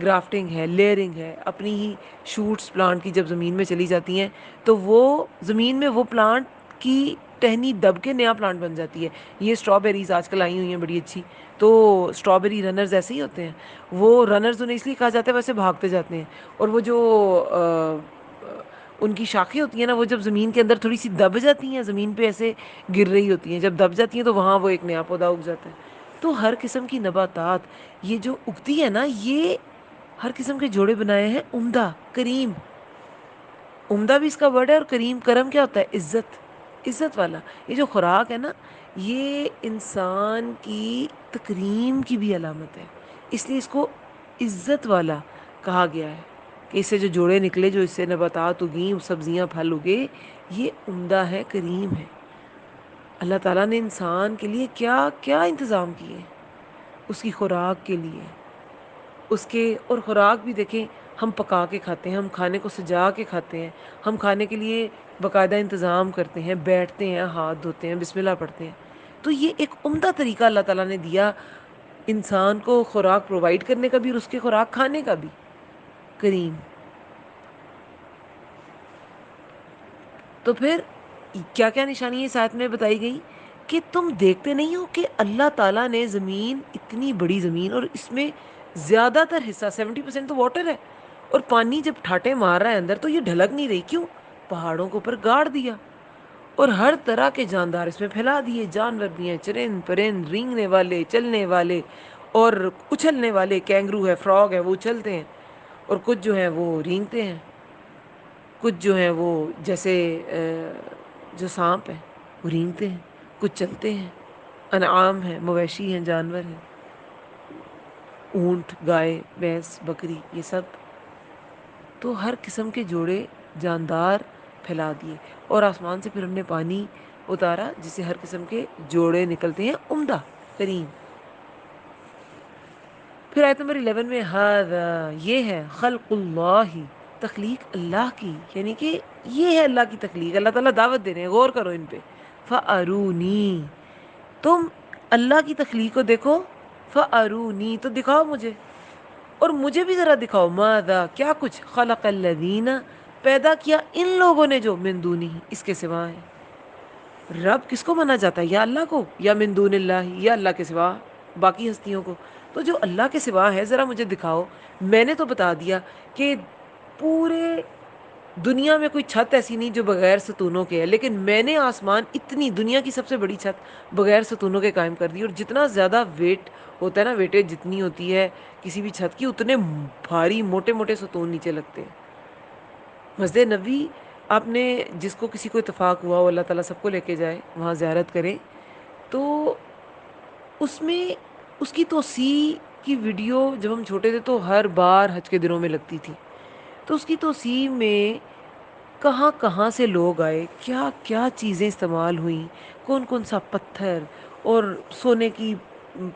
گرافٹنگ ہے، لیئرنگ ہے. اپنی ہی شوٹس پلانٹ کی جب زمین میں چلی جاتی ہیں تو وہ زمین میں وہ پلانٹ کی ٹہنی دب کے نیا پلانٹ بن جاتی ہے. یہ اسٹرابیریز آج کل آئی ہوئی ہیں بڑی اچھی. تو اسٹرابیری رنرز ایسے ہی ہوتے ہیں. وہ رنرز انہیں اس لیے کہا جاتا ہے، ویسے بھاگتے جاتے ہیں. اور وہ جو ان کی شاخیں ہوتی ہیں نا، وہ جب زمین کے اندر تھوڑی سی دب جاتی ہیں، زمین پہ ایسے گر رہی ہوتی ہیں، جب دب جاتی ہیں تو وہاں وہ ایک نیا پودا اگ جاتا ہے. تو ہر قسم کی نباتات یہ جو اگتی ہے نا، یہ ہر قسم کے جوڑے بنائے ہیں عمدہ، کریم. عمدہ بھی اس کا ورڈ ہے، اور کریم، کرم کیا ہوتا ہے؟ عزت والا. یہ جو خوراک ہے نا، یہ انسان کی تکریم کی بھی علامت ہے. اس لیے اس کو عزت والا کہا گیا ہے کہ اس سے جو جوڑے نکلے، جو اس سے نباتات اگیں، سبزیاں پھل اگے، یہ عمدہ ہے، کریم ہے. اللہ تعالیٰ نے انسان کے لیے کیا کیا انتظام کیے اس کی خوراک کے لیے. اس کے اور خوراک بھی دیکھیں، ہم پکا کے کھاتے ہیں، ہم کھانے کو سجا کے کھاتے ہیں، ہم کھانے کے لیے باقاعدہ انتظام کرتے ہیں، بیٹھتے ہیں، ہاتھ دھوتے ہیں، بسم اللہ پڑھتے ہیں. تو یہ ایک عمدہ طریقہ اللہ تعالیٰ نے دیا انسان کو خوراک پرووائڈ کرنے کا بھی اور اس کے خوراک کھانے کا بھی. کریم. تو پھر کیا کیا نشانی اس آیت میں بتائی گئی کہ تم دیکھتے نہیں ہو کہ اللہ تعالیٰ نے زمین، اتنی بڑی زمین، اور اس میں زیادہ تر حصہ 70% تو واٹر ہے، اور پانی جب ٹھاٹے مار رہا ہے اندر تو یہ ڈھلک نہیں رہی. کیوں؟ پہاڑوں کے اوپر گاڑ دیا. اور ہر طرح کے جاندار اس میں پھیلا دیے، جانور بھی ہیں، چرند پرند، رینگنے والے، چلنے والے اور اچھلنے والے، کینگرو ہے، فراگ ہے، وہ اچھلتے ہیں، اور کچھ جو ہیں وہ رینگتے ہیں، کچھ جو ہیں وہ جیسے جو سانپ ہے وہ رینگتے ہیں، کچھ چلتے ہیں، انعام ہیں، مویشی ہیں، جانور ہیں، اونٹ، گائے، بھینس، بکری، یہ سب، تو ہر قسم کے جوڑے جاندار پھیلا دیے، اور آسمان سے پھر ہم نے پانی اتارا جس سے ہر قسم کے جوڑے نکلتے ہیں عمدہ ترین۔ پھر آیت نمبر 11 میں ھذا، یہ ہے، خلق اللہ، تخلیق اللہ کی، یعنی کہ یہ ہے اللہ کی تخلیق، اللہ تعالیٰ دعوت دے رہے ہیں، غور کرو ان پہ، فَأَرُونِی، تم اللہ کی تخلیق کو دیکھو، فَأَرُونِی، تو دکھاؤ مجھے، اور مجھے بھی ذرا دکھاؤ، ماذا، کیا کچھ، خلق الذین، پیدا کیا ان لوگوں نے جو، من دونہ، اس کے سوا ہے۔ رب کس کو مانا جاتا ہے؟ یا اللہ کو، یا من دون اللہ، یا اللہ کے سوا باقی ہستیوں کو؟ تو جو اللہ کے سوا ہے ذرا مجھے دکھاؤ۔ میں نے تو بتا دیا کہ پورے دنیا میں کوئی چھت ایسی نہیں جو بغیر ستونوں کے ہے، لیکن میں نے آسمان، اتنی دنیا کی سب سے بڑی چھت بغیر ستونوں کے قائم کر دی، اور جتنا زیادہ ویٹ ہوتا ہے نا، ویٹیج جتنی ہوتی ہے کسی بھی چھت کی، اتنے بھاری موٹے موٹے ستون نیچے لگتے ہیں۔ مسجد نبوی، آپ نے جس کو کسی کو اتفاق ہوا وہ اللہ تعالیٰ سب کو لے کے جائے وہاں زیارت کرے، تو اس میں اس کی توسیع کی ویڈیو جب ہم چھوٹے تھے تو ہر بار حج کے دنوں میں لگتی تھی، تو اس کی توسیع میں کہاں کہاں سے لوگ آئے، کیا کیا چیزیں استعمال ہوئیں، کون کون سا پتھر، اور سونے کی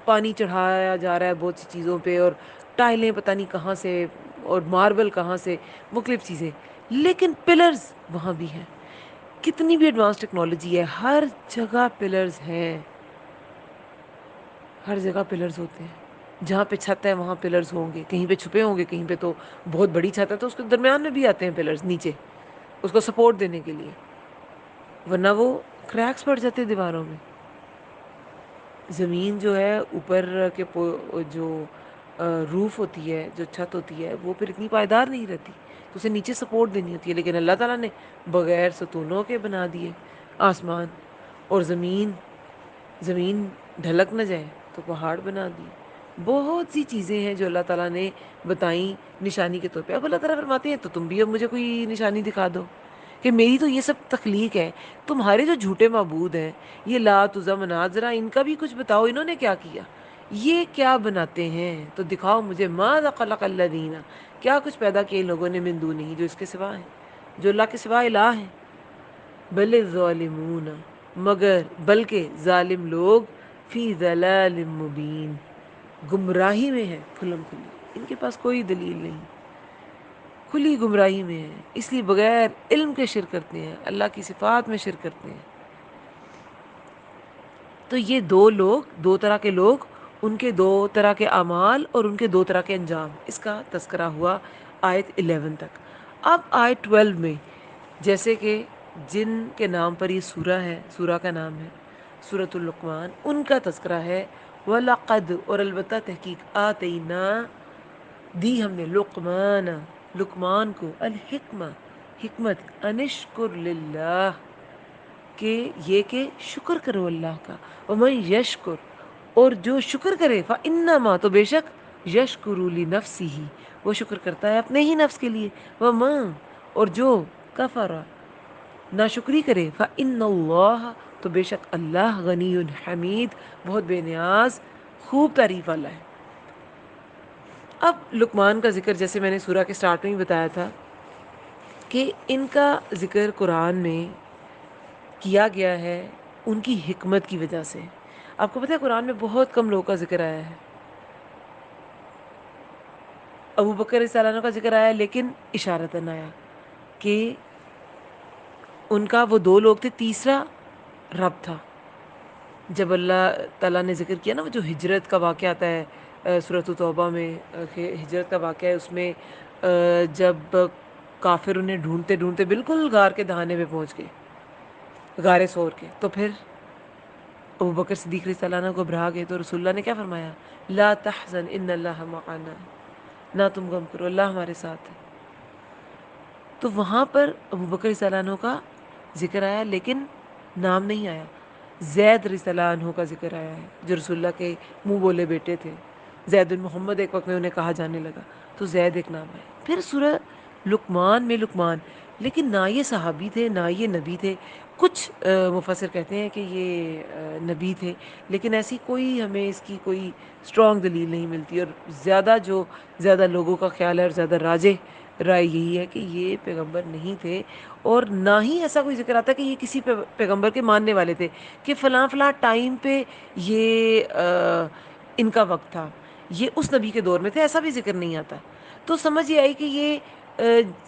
پانی چڑھایا جا رہا ہے بہت سی چیزوں پہ، اور ٹائلیں پتہ نہیں کہاں سے، اور ماربل کہاں سے، مختلف چیزیں، لیکن پلرز وہاں بھی ہیں۔ کتنی بھی ایڈوانس ٹیکنالوجی ہے، ہر جگہ پلرز ہیں، ہر جگہ پلرز ہوتے ہیں، جہاں پہ چھت ہے وہاں پلرز ہوں گے، کہیں پہ چھپے ہوں گے، کہیں پہ تو بہت بڑی چھت ہے تو اس کے درمیان میں بھی آتے ہیں پلرز نیچے اس کو سپورٹ دینے کے لیے، ورنہ وہ کریکس پڑ جاتے ہیں دیواروں میں۔ زمین جو ہے اوپر کے جو روف ہوتی ہے، جو چھت ہوتی ہے، وہ پھر اتنی پائیدار نہیں رہتی، تو اسے نیچے سپورٹ دینی ہوتی ہے، لیکن اللہ تعالیٰ نے بغیر ستونوں کے بنا دیے آسمان، اور زمین ڈھلک نہ جائے تو پہاڑ بنا دیے۔ بہت سی چیزیں ہیں جو اللہ تعالیٰ نے بتائیں نشانی کے طور پہ۔ اب اللہ تعالیٰ فرماتے ہیں تو تم بھی اب مجھے کوئی نشانی دکھا دو کہ میری تو یہ سب تخلیق ہے، تمہارے جو جھوٹے معبود ہیں یہ لات عزیٰ منات، ذرا ان کا بھی کچھ بتاؤ، انہوں نے کیا کیا، یہ کیا بناتے ہیں، تو دکھاؤ مجھے، ماذا خلق الذین، کیا کچھ پیدا کیا ان لوگوں نے، من دونہ، جو اس کے سوا ہے، جو اللہ کے سوا الہ ہے، بل الظالمون، مگر بلکہ ظالم لوگ، فی ضلال مبین، گمراہی میں ہے کھلم کھلی، ان کے پاس کوئی دلیل نہیں، کھلی گمراہی میں ہے، اس لیے بغیر علم کے شرک کرتے ہیں، اللہ کی صفات میں شرک کرتے ہیں۔ تو یہ دو لوگ، دو طرح کے لوگ، ان کے دو طرح کے اعمال اور ان کے دو طرح کے انجام، اس کا تذکرہ ہوا آیت 11 تک۔ اب آیت 12 میں، جیسے کہ جن کے نام پر یہ سورہ ہے، سورہ کا نام ہے سورۃ اللقمان، ان کا تذکرہ ہے، وَلَقَدْ، اور البتہ تحقیق، آتَيْنَا، دی ہم نے، لقمان کو، الحکمہ، حکمت، انشکر للہ، کہ یہ کہ شکر کرو اللہ کا، ومن یشکر، اور جو شکر کرے، فانما، تو بے شک، یشکر لنفسہ، وہ شکر کرتا ہے اپنے ہی نفس کے لیے، ومن، اور جو کفر، ناشکری کرے، فان اللہ، تو بے شک اللہ، غنی حمید، بہت بے نیاز، خوب تعریف والا ہے۔ اب لقمان کا ذکر جیسے میں نے سورہ کے سٹارٹ میں ہی بتایا تھا کہ ان کا ذکر قرآن میں کیا گیا ہے ان کی حکمت کی وجہ سے۔ آپ کو پتہ ہے قرآن میں بہت کم لوگوں کا ذکر آیا ہے، ابو بکر رضی اللہ عنہ کا ذکر آیا لیکن اشارتاً آیا کہ ان کا وہ دو لوگ تھے، تیسرا رب تھا۔ جب اللہ تعالیٰ نے ذکر کیا نا، وہ جو ہجرت کا واقعہ آتا ہے سورۃ توبہ میں، ہجرت کا واقعہ ہے، اس میں جب کافر انہیں ڈھونڈتے ڈھونڈتے بالکل غار کے دہانے پہ پہنچ گئے، غار ثور کے، تو پھر ابو بکر صدیق رضی اللہ عنہ گھبرا گئے، تو رسول اللہ نے کیا فرمایا، لا تحزن ان اللہ معنا، نہ تم غم کرو، اللہ ہمارے ساتھ ہے۔ تو وہاں پر ابو بکر رضی اللہ عنہ کا ذکر آیا، لیکن نام نہیں آیا. زید رضی اللہ عنہ کا ذکر آیا ہے جو رسول اللہ کے منہ بولے بیٹے تھے. زید بن محمد ایک وقت میں انہیں کہا جانے لگا, تو زید ایک نام ہے. پھر سورہ لقمان میں لقمان, لیکن نہ یہ صحابی تھے نہ یہ نبی تھے. کچھ مفسر کہتے ہیں کہ یہ نبی تھے, لیکن ایسی کوئی ہمیں اس کی کوئی اسٹرانگ دلیل نہیں ملتی. اور زیادہ لوگوں کا خیال ہے اور زیادہ راجح رائے یہی ہے کہ یہ پیغمبر نہیں تھے. اور نہ ہی ایسا کوئی ذکر آتا کہ یہ کسی پیغمبر کے ماننے والے تھے کہ فلاں فلاں ٹائم پہ یہ ان کا وقت تھا, یہ اس نبی کے دور میں تھے, ایسا بھی ذکر نہیں آتا. تو سمجھ یہ آئی کہ یہ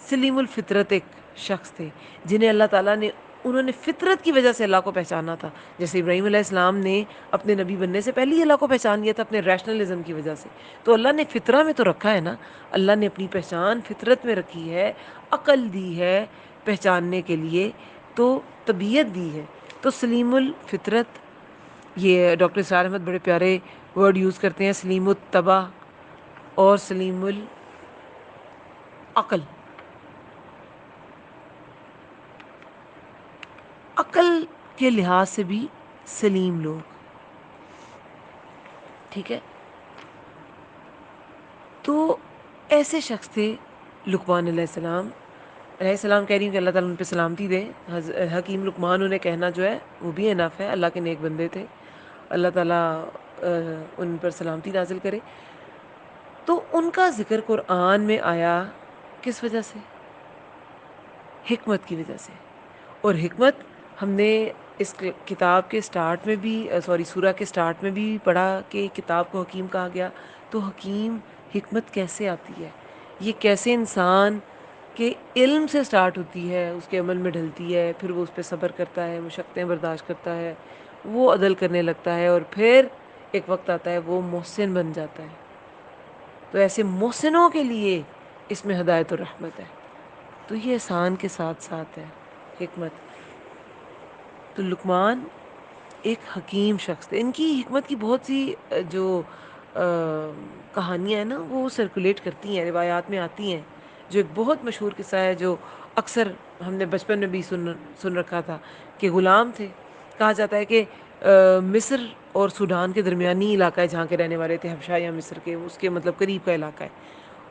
سلیم الفطرت ایک شخص تھے جنہیں اللہ تعالیٰ نے, انہوں نے فطرت کی وجہ سے اللہ کو پہچانا تھا. جیسے ابراہیم علیہ السلام نے اپنے نبی بننے سے پہلے ہی اللہ کو پہچان لیا تھا اپنے ریشنلزم کی وجہ سے. تو اللہ نے فطرہ میں تو رکھا ہے نا, اللہ نے اپنی پہچان فطرت میں رکھی ہے, عقل دی ہے پہچاننے کے لیے, تو طبیعت دی ہے. تو سلیم الفطرت, یہ ڈاکٹر اسرار احمد بڑے پیارے ورڈ یوز کرتے ہیں, سلیم الطبع اور سلیم العقل. عقل کے لحاظ سے بھی سلیم لوگ, ٹھیک ہے. تو ایسے شخص تھے لقمان علیہ السلام کہہ رہی ہوں کہ اللہ تعالیٰ ان پہ سلامتی دے. حکیم لقمان انہیں کہنا جو ہے وہ بھی انف ہے, اللہ کے نیک بندے تھے, اللہ تعالیٰ ان پر سلامتی نازل کرے. تو ان کا ذکر قرآن میں آیا کس وجہ سے؟ حکمت کی وجہ سے. اور حکمت ہم نے اس کتاب کے سٹارٹ میں بھی سورہ کے سٹارٹ میں بھی پڑھا کہ کتاب کو حکیم کہا گیا. تو حکیم حکمت کیسے آتی ہے, یہ کیسے انسان کے علم سے سٹارٹ ہوتی ہے, اس کے عمل میں ڈھلتی ہے, پھر وہ اس پہ صبر کرتا ہے, مشقتیں برداشت کرتا ہے, وہ عدل کرنے لگتا ہے, اور پھر ایک وقت آتا ہے وہ محسن بن جاتا ہے. تو ایسے محسنوں کے لیے اس میں ہدایت اور رحمت ہے. تو یہ احسان کے ساتھ ساتھ ہے حکمت. تو لقمان ایک حکیم شخص تھے. ان کی حکمت کی بہت سی جو کہانیاں ہیں نا وہ سرکولیٹ کرتی ہیں, روایات میں آتی ہیں. جو ایک بہت مشہور قصہ ہے جو اکثر ہم نے بچپن میں بھی سن رکھا تھا کہ غلام تھے. کہا جاتا ہے کہ مصر اور سوڈان کے درمیانی علاقہ ہے جہاں کے رہنے والے تھے, حبشہ یا مصر کے, اس کے مطلب قریب کا علاقہ ہے.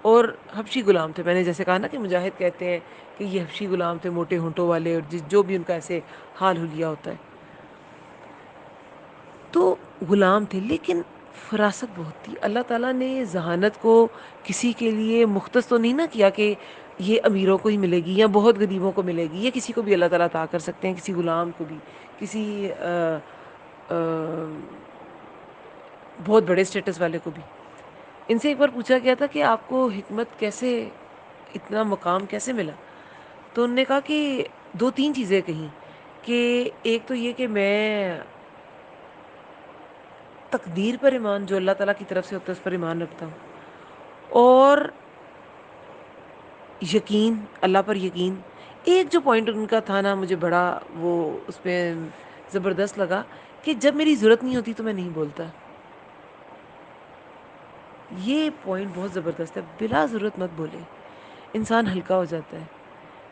اور حبشی غلام تھے. میں نے جیسے کہا نا کہ مجاہد کہتے ہیں کہ یہ حبشی غلام تھے, موٹے ہونٹوں والے, اور جو بھی ان کا ایسے حال حلیہ ہوتا ہے. تو غلام تھے لیکن فراست بہت تھی. اللہ تعالیٰ نے ذہانت کو کسی کے لیے مختص تو نہیں نہ کیا کہ یہ امیروں کو ہی ملے گی یا بہت غریبوں کو ملے گی, یہ کسی کو بھی اللہ تعالیٰ عطا کر سکتے ہیں, کسی غلام کو بھی, کسی بہت بڑے اسٹیٹس والے کو بھی. ان سے ایک بار پوچھا گیا تھا کہ آپ کو حکمت کیسے, اتنا مقام کیسے ملا؟ تو انہوں نے کہا کہ 2-3 چیزیں کہیں کہ ایک تو یہ کہ میں تقدیر پر ایمان, جو اللہ تعالیٰ کی طرف سے ہوتا ہے اس پر ایمان رکھتا ہوں, اور یقین, اللہ پر یقین. ایک جو پوائنٹ ان کا تھا نا مجھے بڑا وہ اس پہ زبردست لگا کہ جب میری ضرورت نہیں ہوتی تو میں نہیں بولتا. یہ پوائنٹ بہت زبردست ہے. بلا ضرورت مت بولے, انسان ہلکا ہو جاتا ہے.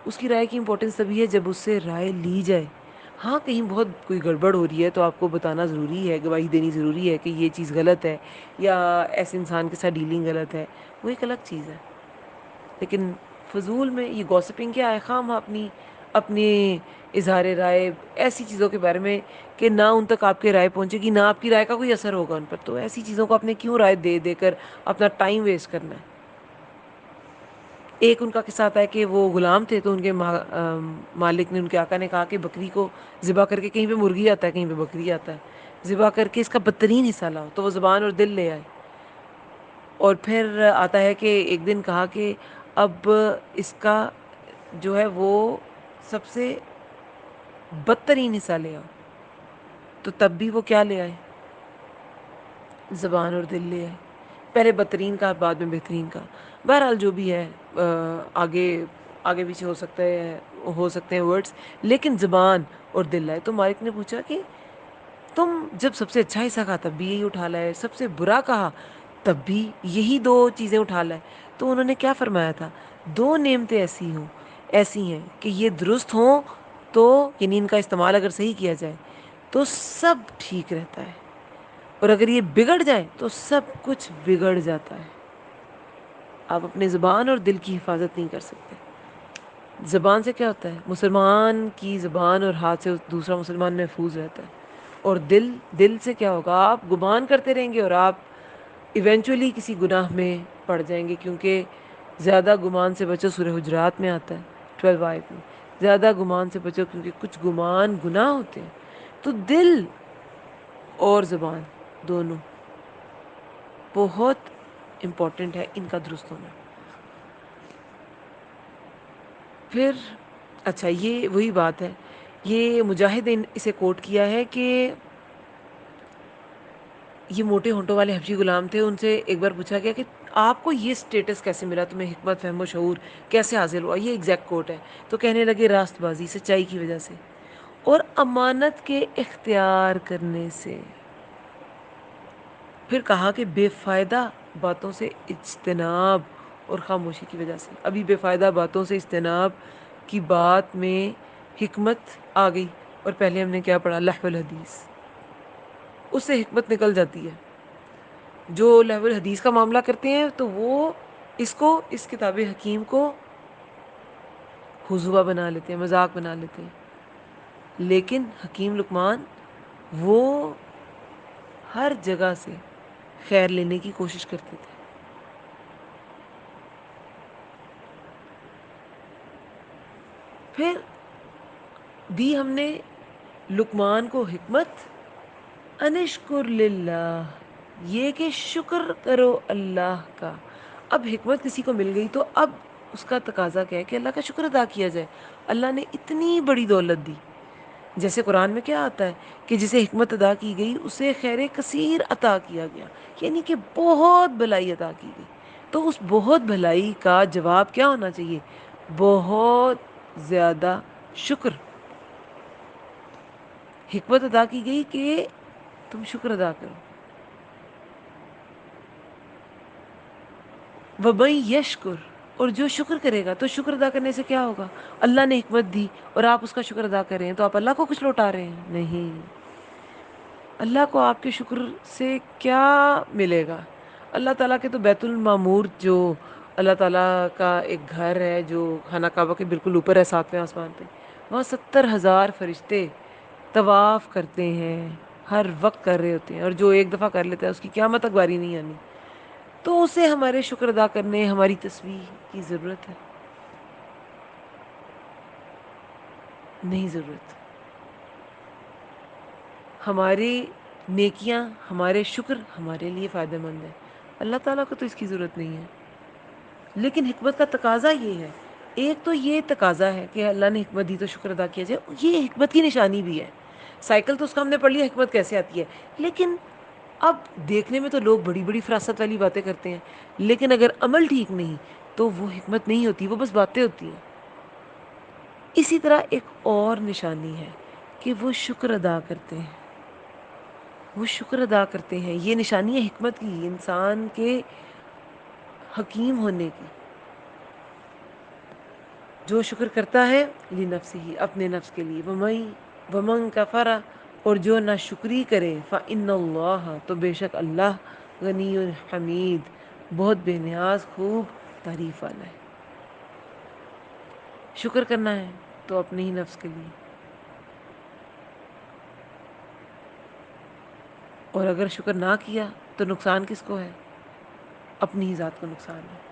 اس کی رائے کی امپورٹنس تبھی ہے جب اس سے رائے لی جائے. ہاں کہیں بہت کوئی گڑبڑ ہو رہی ہے تو آپ کو بتانا ضروری ہے, گواہی دینی ضروری ہے کہ یہ چیز غلط ہے یا ایسے انسان کے ساتھ ڈیلنگ غلط ہے, وہ ایک الگ چیز ہے. لیکن فضول میں یہ گوسپنگ کیا ہے, خواہ اپنی اظہار رائے ایسی چیزوں کے بارے میں کہ نہ ان تک آپ کی رائے پہنچے گی, نہ آپ کی رائے کا کوئی اثر ہوگا ان پر, تو ایسی چیزوں کو آپ نے کیوں رائے دے دے کر اپنا ٹائم ویسٹ کرنا ہے. ایک ان کا قصہ آتا ہے کہ وہ غلام تھے تو ان کے مالک نے, ان کے آقا نے کہا کہ بکری کو ذبح کر کے, کہیں پہ مرغی آتا ہے کہیں پہ بکری آتا ہے, ذبح کر کے اس کا بدترین حصہ لاؤ. تو وہ زبان اور دل لے آئے. اور پھر آتا ہے کہ ایک دن کہا کہ اب اس کا جو ہے وہ سب سے بدترین حصہ لے آؤ. تو تب بھی وہ کیا لے آئے؟ زبان اور دل لے آئے. پہلے بدترین کا, بعد میں بہترین کا. بہرحال جو بھی ہے, آگے پیچھے ہو سکتے ہیں ورڈز, لیکن زبان اور دل لائے. تو مالک نے پوچھا کہ تم جب سب سے اچھا حصہ کہا تب بھی یہی اٹھا لائے, سب سے برا کہا تب بھی یہی 2 چیزیں اٹھا لائے. تو انہوں نے کیا فرمایا تھا, 2 نعمتیں ایسی ہیں کہ یہ درست ہوں تو یعنی ان کا استعمال اگر صحیح کیا جائے تو سب ٹھیک رہتا ہے، اور اگر یہ بگڑ جائے تو سب کچھ بگڑ جاتا ہے۔ آپ اپنے زبان اور دل کی حفاظت نہیں کر سکتے۔ زبان سے کیا ہوتا ہے؟ مسلمان کی زبان اور ہاتھ سے دوسرا مسلمان محفوظ رہتا ہے، اور دل سے کیا ہوگا؟ آپ گمان کرتے رہیں گے اور آپ ایونچولی کسی گناہ میں پڑ جائیں گے، کیونکہ زیادہ گمان سے بچو، سورہ حجرات میں آتا ہے 12 آیت میں، زیادہ گمان سے بچو کیونکہ کچھ گمان گناہ ہوتے ہیں۔ تو دل اور زبان دونوں بہت امپورٹنٹ ہے ان کا درست ہونا۔ پھر اچھا، یہ وہی بات ہے، یہ مجاہد نے اسے کوٹ کیا ہے کہ یہ موٹے ہونٹوں والے حبشی غلام تھے، ان سے ایک بار پوچھا گیا کہ آپ کو یہ سٹیٹس کیسے ملا، تمہیں حکمت، فہم و شعور کیسے حاصل ہوا؟ یہ ایگزیکٹ کوٹ ہے۔ تو کہنے لگے راست بازی، سچائی کی وجہ سے اور امانت کے اختیار کرنے سے۔ پھر کہا کہ بے فائدہ باتوں سے اجتناب اور خاموشی کی وجہ سے۔ ابھی بے فائدہ باتوں سے اجتناب کی بات میں حکمت آ گئی، اور پہلے ہم نے کیا پڑھا؟ لہو الحدیث، اس سے حکمت نکل جاتی ہے۔ جو لہو الحدیث کا معاملہ کرتے ہیں تو وہ اس کتاب حکیم کو حضوا بنا لیتے ہیں، مذاق بنا لیتے ہیں۔ لیکن حکیم لقمان وہ ہر جگہ سے خیر لینے کی کوشش کرتے تھے۔ پھر دی ہم نے لقمان کو حکمت، انشکر للہ، یہ کہ شکر کرو اللہ کا۔ اب حکمت کسی کو مل گئی تو اب اس کا تقاضا کیا ہے کہ اللہ کا شکر ادا کیا جائے۔ اللہ نے اتنی بڑی دولت دی، جیسے قرآن میں کیا آتا ہے کہ جسے حکمت عطا کی گئی اسے خیر کثیر عطا کیا گیا، یعنی کہ بہت بھلائی عطا کی گئی۔ تو اس بہت بھلائی کا جواب کیا ہونا چاہیے؟ بہت زیادہ شکر۔ حکمت عطا کی گئی کہ تم شکر ادا کرو۔ وَمَن یشکر، اور جو شکر کرے گا، تو شکر ادا کرنے سے کیا ہوگا؟ اللہ نے حکمت دی اور آپ اس کا شکر ادا کر رہے ہیں تو آپ اللہ کو کچھ لوٹا رہے ہیں؟ نہیں، اللہ کو آپ کے شکر سے کیا ملے گا؟ اللہ تعالیٰ کے تو بیت المعمور، جو اللہ تعالیٰ کا ایک گھر ہے جو خانہ کعبہ کے بالکل اوپر ہے 7ویں آسمان پہ، وہاں 70,000 فرشتے طواف کرتے ہیں، ہر وقت کر رہے ہوتے ہیں، اور جو ایک دفعہ کر لیتا ہے اس کی قیامت تک باری نہیں آنی۔ تو اسے ہمارے شکر ادا کرنے، ہماری تسبیح کی ضرورت ہے؟ نہیں ضرورت۔ ہماری نیکیاں، ہمارے شکر ہمارے لیے فائدہ مند ہے، اللہ تعالیٰ کو تو اس کی ضرورت نہیں ہے۔ لیکن حکمت کا تقاضا یہ ہے، ایک تو یہ تقاضا ہے کہ اللہ نے حکمت دی تو شکر ادا کیا جائے، یہ حکمت کی نشانی بھی ہے۔ سائیکل تو اس کا ہم نے پڑھ لیا حکمت کیسے آتی ہے، لیکن اب دیکھنے میں تو لوگ بڑی بڑی فراست والی باتیں کرتے ہیں، لیکن اگر عمل ٹھیک نہیں تو وہ حکمت نہیں ہوتی، وہ بس باتیں ہوتی ہیں۔ اسی طرح ایک اور نشانی ہے کہ وہ شکر ادا کرتے ہیں، وہ شکر ادا کرتے ہیں۔ یہ نشانی ہے حکمت کی، انسان کے حکیم ہونے کی۔ جو شکر کرتا ہے لنفسہ، اپنے نفس کے لیے، ومن کفر، اور جو نہ شکری کرے فإن اللہ، تو بے شک اللہ، غنی حمید، بہت بے نیاز، خوب تعریف والا ہے۔ شکر کرنا ہے تو اپنے ہی نفس کے لیے، اور اگر شکر نہ کیا تو نقصان کس کو ہے؟ اپنی ہی ذات کو نقصان ہے۔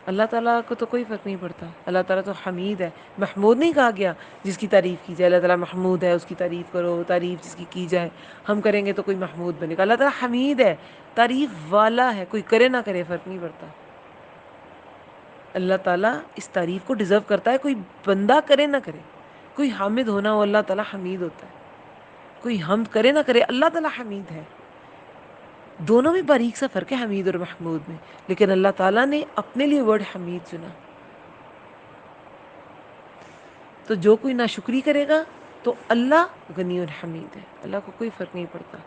اللہ تعالیٰ کو تو کوئی فرق نہیں پڑتا، اللہ تعالیٰ تو حمید ہے۔ محمود نہیں کہا گیا جس کی تعریف کی جائے، اللہ تعالیٰ محمود ہے، اس کی تعریف کرو، تعریف جس کی جائے، ہم کریں گے تو کوئی محمود بنے گا۔ اللہ تعالیٰ حمید ہے، تعریف والا ہے، کوئی کرے نہ کرے فرق نہیں پڑتا۔ اللہ تعالیٰ اس تعریف کو ڈیزرو کرتا ہے، کوئی بندہ کرے نہ کرے۔ کوئی حامد ہونا ہو، اللہ تعالیٰ حمید ہوتا ہے، کوئی حمد کرے نہ کرے، اللہ تعالیٰ حمید ہے۔ دونوں میں باریک سا فرق ہے، حمید اور محمود میں، لیکن اللہ تعالیٰ نے اپنے لیے ورڈ حمید چنا۔ تو جو کوئی ناشکری کرے گا تو اللہ غنی اور حمید ہے، اللہ کو کوئی فرق نہیں پڑتا۔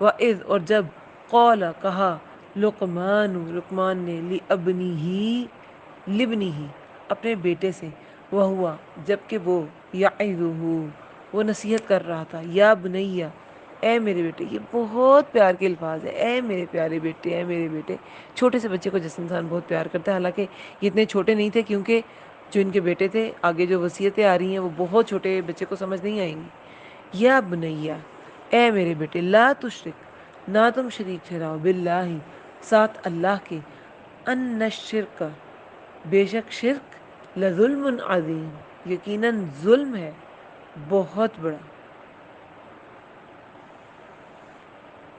وَإِذْ، اور جب، قال، کہا، لقمان نے، لِابْنِهِ، اپنے بیٹے سے، وہوا، جب کہ وہ یعظہ، وہ نصیحت کر رہا تھا، یا بنیا، اے میرے بیٹے. یہ بہت پیار کے الفاظ ہے، اے میرے پیارے بیٹے، اے میرے بیٹے. چھوٹے سے بچے کو جس انسان بہت پیار کرتا ہے، حالانکہ یہ اتنے چھوٹے نہیں تھے، کیونکہ جو ان کے بیٹے تھے، آگے جو وصیتیں آ رہی ہیں وہ بہت چھوٹے بچے کو سمجھ نہیں آئیں گی. یا بنیا، اے میرے بیٹے، لا تشرک، نہ تم شریک ٹھہراؤ، باللہ، ساتھ اللہ کے، ان الشرک، بے شک شرک، لظلم عظیم، یقیناً ظلم ہے بہت بڑا.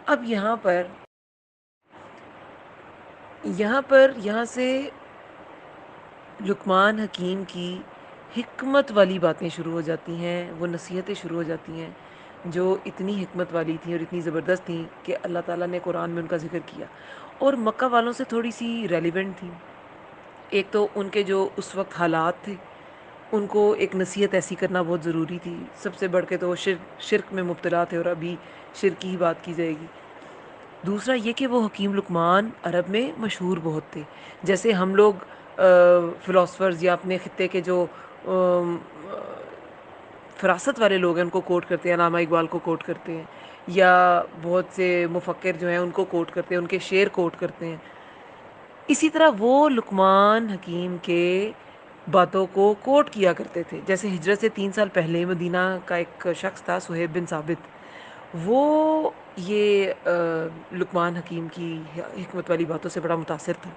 اب یہاں سے لقمان حکیم کی حکمت والی باتیں شروع ہو جاتی ہیں، وہ نصیحتیں شروع ہو جاتی ہیں جو اتنی حکمت والی تھیں اور اتنی زبردست تھیں کہ اللہ تعالیٰ نے قرآن میں ان کا ذکر کیا، اور مکہ والوں سے تھوڑی سی ریلیونٹ تھیں. ایک تو ان کے جو اس وقت حالات تھے، ان کو ایک نصیحت ایسی کرنا بہت ضروری تھی. سب سے بڑھ کے تو وہ شرک میں مبتلا تھے، اور ابھی شرک کی ہی بات کی جائے گی. دوسرا یہ کہ وہ حکیم لقمان عرب میں مشہور بہت تھے. جیسے ہم لوگ فلاسفرز یا اپنے خطے کے جو فراست والے لوگ ہیں ان کو کوٹ کرتے ہیں، علامہ اقبال کو کوٹ کرتے ہیں، یا بہت سے مفکر جو ہیں ان کو کوٹ کرتے ہیں، ان کے شعر کوٹ کرتے ہیں. اسی طرح وہ لقمان حکیم کے باتوں کو کوٹ کیا کرتے تھے. جیسے ہجرت سے 3 سال پہلے مدینہ کا ایک شخص تھا، صہیب بن ثابت. وہ یہ لقمان حکیم کی حکمت والی باتوں سے بڑا متاثر تھا.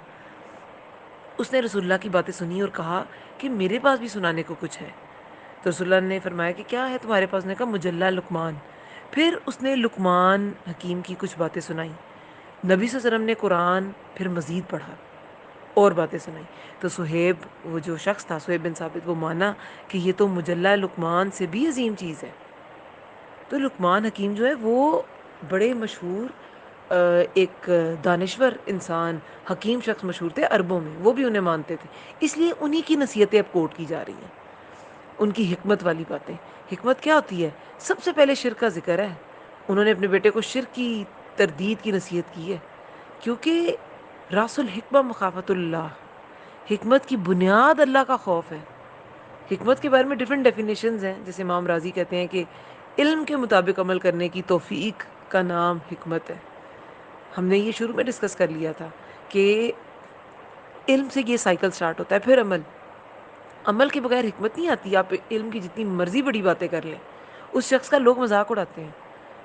اس نے رسول اللہ کی باتیں سنی اور کہا کہ میرے پاس بھی سنانے کو کچھ ہے. تو رسول اللہ نے فرمایا کہ کیا ہے تمہارے پاس؟ نے کہا مجلہ لقمان. پھر اس نے لقمان حکیم کی کچھ باتیں سنائیں. نبی صلی اللہ علیہ وسلم نے قرآن پھر مزید پڑھا اور باتیں سنائیں. تو صہیب، وہ جو شخص تھا صہیب بن ثابت، وہ مانا کہ یہ تو مجلہ لقمان سے بھی عظیم چیز ہے. تو لقمان حکیم جو ہے وہ بڑے مشہور ایک دانشور انسان، حکیم شخص مشہور تھے عربوں میں، وہ بھی انہیں مانتے تھے. اس لیے انہی کی نصیحتیں اب کوٹ کی جا رہی ہیں، ان کی حکمت والی باتیں. حکمت کیا ہوتی ہے؟ سب سے پہلے شرک کا ذکر ہے. انہوں نے اپنے بیٹے کو شرک کی تردید کی نصیحت کی ہے، کیونکہ راس الحکمہ مخافت اللہ، حکمت کی بنیاد اللہ کا خوف ہے. حکمت کے بارے میں ڈیفرنٹ ڈیفینیشنز ہیں. جیسے امام راضی کہتے ہیں کہ علم کے مطابق عمل کرنے کی توفیق کا نام حکمت ہے. ہم نے یہ شروع میں ڈسکس کر لیا تھا کہ علم سے یہ سائیکل سٹارٹ ہوتا ہے، پھر عمل کے بغیر حکمت نہیں آتی. آپ علم کی جتنی مرضی بڑی باتیں کر لیں، اس شخص کا لوگ مذاق اڑاتے ہیں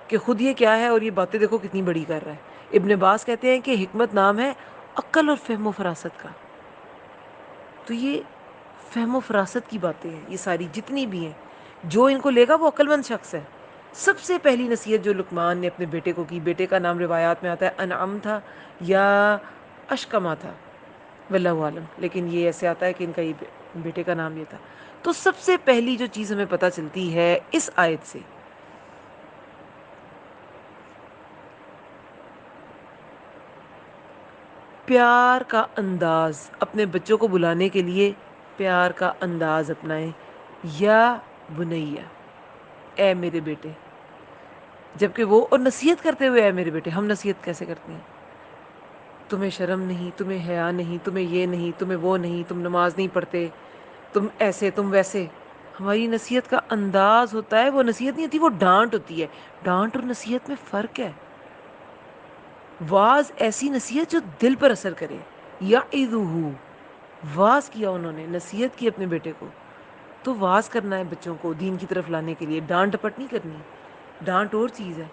کہ خود یہ کیا ہے اور یہ باتیں دیکھو کتنی بڑی کر رہا ہے. ابن عباس کہتے ہیں کہ حکمت نام ہے عقل اور فہم و فراست کا. تو یہ فہم و فراست کی باتیں ہیں، یہ ساری جتنی بھی ہیں، جو ان کو لے گا وہ عقل مند شخص ہے. سب سے پہلی نصیحت جو لقمان نے اپنے بیٹے کو کی، بیٹے کا نام روایات میں آتا ہے انعم تھا یا اشکما تھا، واللہ عالم، لیکن یہ ایسے آتا ہے کہ ان کا یہ بیٹے کا نام یہ تھا. تو سب سے پہلی جو چیز ہمیں پتہ چلتی ہے اس آیت سے، پیار کا انداز. اپنے بچوں کو بلانے کے لیے پیار کا انداز اپنائیں. یا بنیا، اے میرے بیٹے. جبکہ وہ اور نصیحت کرتے ہوئے اے میرے بیٹے. ہم نصیحت کیسے کرتے ہیں؟ تمہیں شرم نہیں، تمہیں حیا نہیں، تمہیں یہ نہیں، تمہیں وہ نہیں، تم نماز نہیں پڑھتے، تم ایسے، تم ویسے. ہماری نصیحت کا انداز ہوتا ہے، وہ نصیحت نہیں ہوتی، وہ ڈانٹ ہوتی ہے. ڈانٹ اور نصیحت میں فرق ہے. واز ایسی نصیحت جو دل پر اثر کرے. یعظہ، واز کیا انہوں نے، نصیحت کی اپنے بیٹے کو. تو واز کرنا ہے بچوں کو دین کی طرف لانے کے لیے، ڈانٹ ڈپٹ نہیں کرنی. ڈانٹ اور چیز ہے.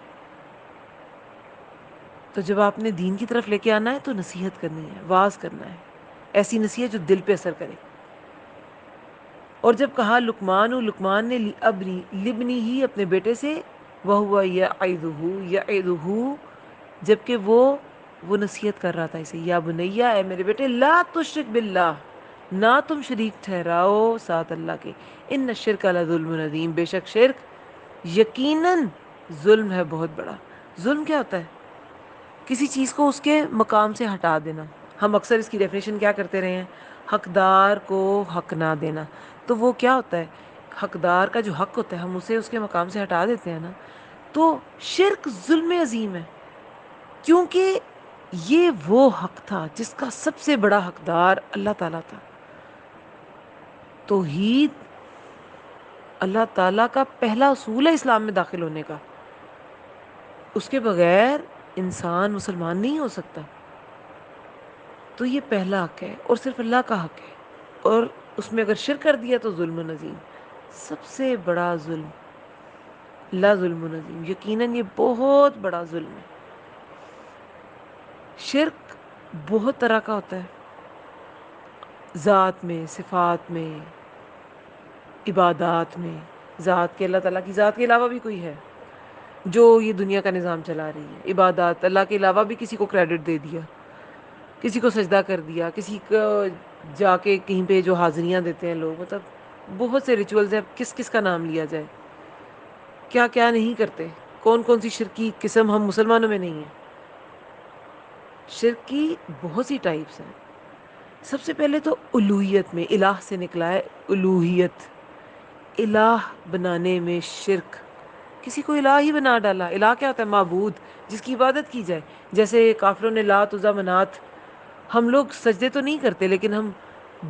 تو جب آپ نے دین کی طرف لے کے آنا ہے تو نصیحت کرنی ہے، واز کرنا ہے، ایسی نصیحت جو دل پہ اثر کرے. اور جب کہا لقمان نے ابنی لبنی ہی، اپنے بیٹے سے، وہو یعظہ، جبکہ وہ نصیحت کر رہا تھا اسے. یا بنیا، اے میرے بیٹے، لا تشرک باللہ، نہ تم شریک ٹھہراؤ ساتھ اللہ کے. ان الشرک لظلم عظیم، بے شک شرک یقیناً ظلم ہے بہت بڑا. ظلم کیا ہوتا ہے؟ کسی چیز کو اس کے مقام سے ہٹا دینا. ہم اکثر اس کی ڈیفینیشن کیا کرتے رہے ہیں؟ حقدار کو حق نہ دینا. تو وہ کیا ہوتا ہے؟ حقدار کا جو حق ہوتا ہے ہم اسے اس کے مقام سے ہٹا دیتے ہیں نا. تو شرک ظلم عظیم ہے، کیونکہ یہ وہ حق تھا جس کا سب سے بڑا حقدار اللہ تعالیٰ تھا. توحید اللہ تعالیٰ کا پہلا اصول ہے اسلام میں داخل ہونے کا. اس کے بغیر انسان مسلمان نہیں ہو سکتا. تو یہ پہلا حق ہے اور صرف اللہ کا حق ہے. اور اس میں اگر شرک کر دیا تو ظلم عظیم، سب سے بڑا ظلم. لا ظلم عظیم، یقیناً یہ بہت بڑا ظلم ہے. شرک بہت طرح کا ہوتا ہے، ذات میں، صفات میں، عبادات میں. ذات کے، اللہ تعالیٰ کی ذات کے علاوہ بھی کوئی ہے جو یہ دنیا کا نظام چلا رہی ہے. عبادات، اللہ کے علاوہ بھی کسی کو کریڈٹ دے دیا، کسی کو سجدہ کر دیا، کسی کو جا کے کہیں پہ جو حاضریاں دیتے ہیں لوگ، مطلب بہت سے ریچولز ہیں. کس کس کا نام لیا جائے، کیا کیا نہیں کرتے. کون کون سی شرک کی قسم ہم مسلمانوں میں نہیں ہیں. شرک کی بہت سی ٹائپس ہیں. سب سے پہلے تو الوہیت میں، الہ سے نکلا ہے الوہیت. الہ بنانے میں شرک، کسی کو الہ ہی بنا ڈالا. الہ کیا ہوتا ہے؟ معبود، جس کی عبادت کی جائے. جیسے کافروں نے لات، عزیٰ، منات. ہم لوگ سجدے تو نہیں کرتے لیکن ہم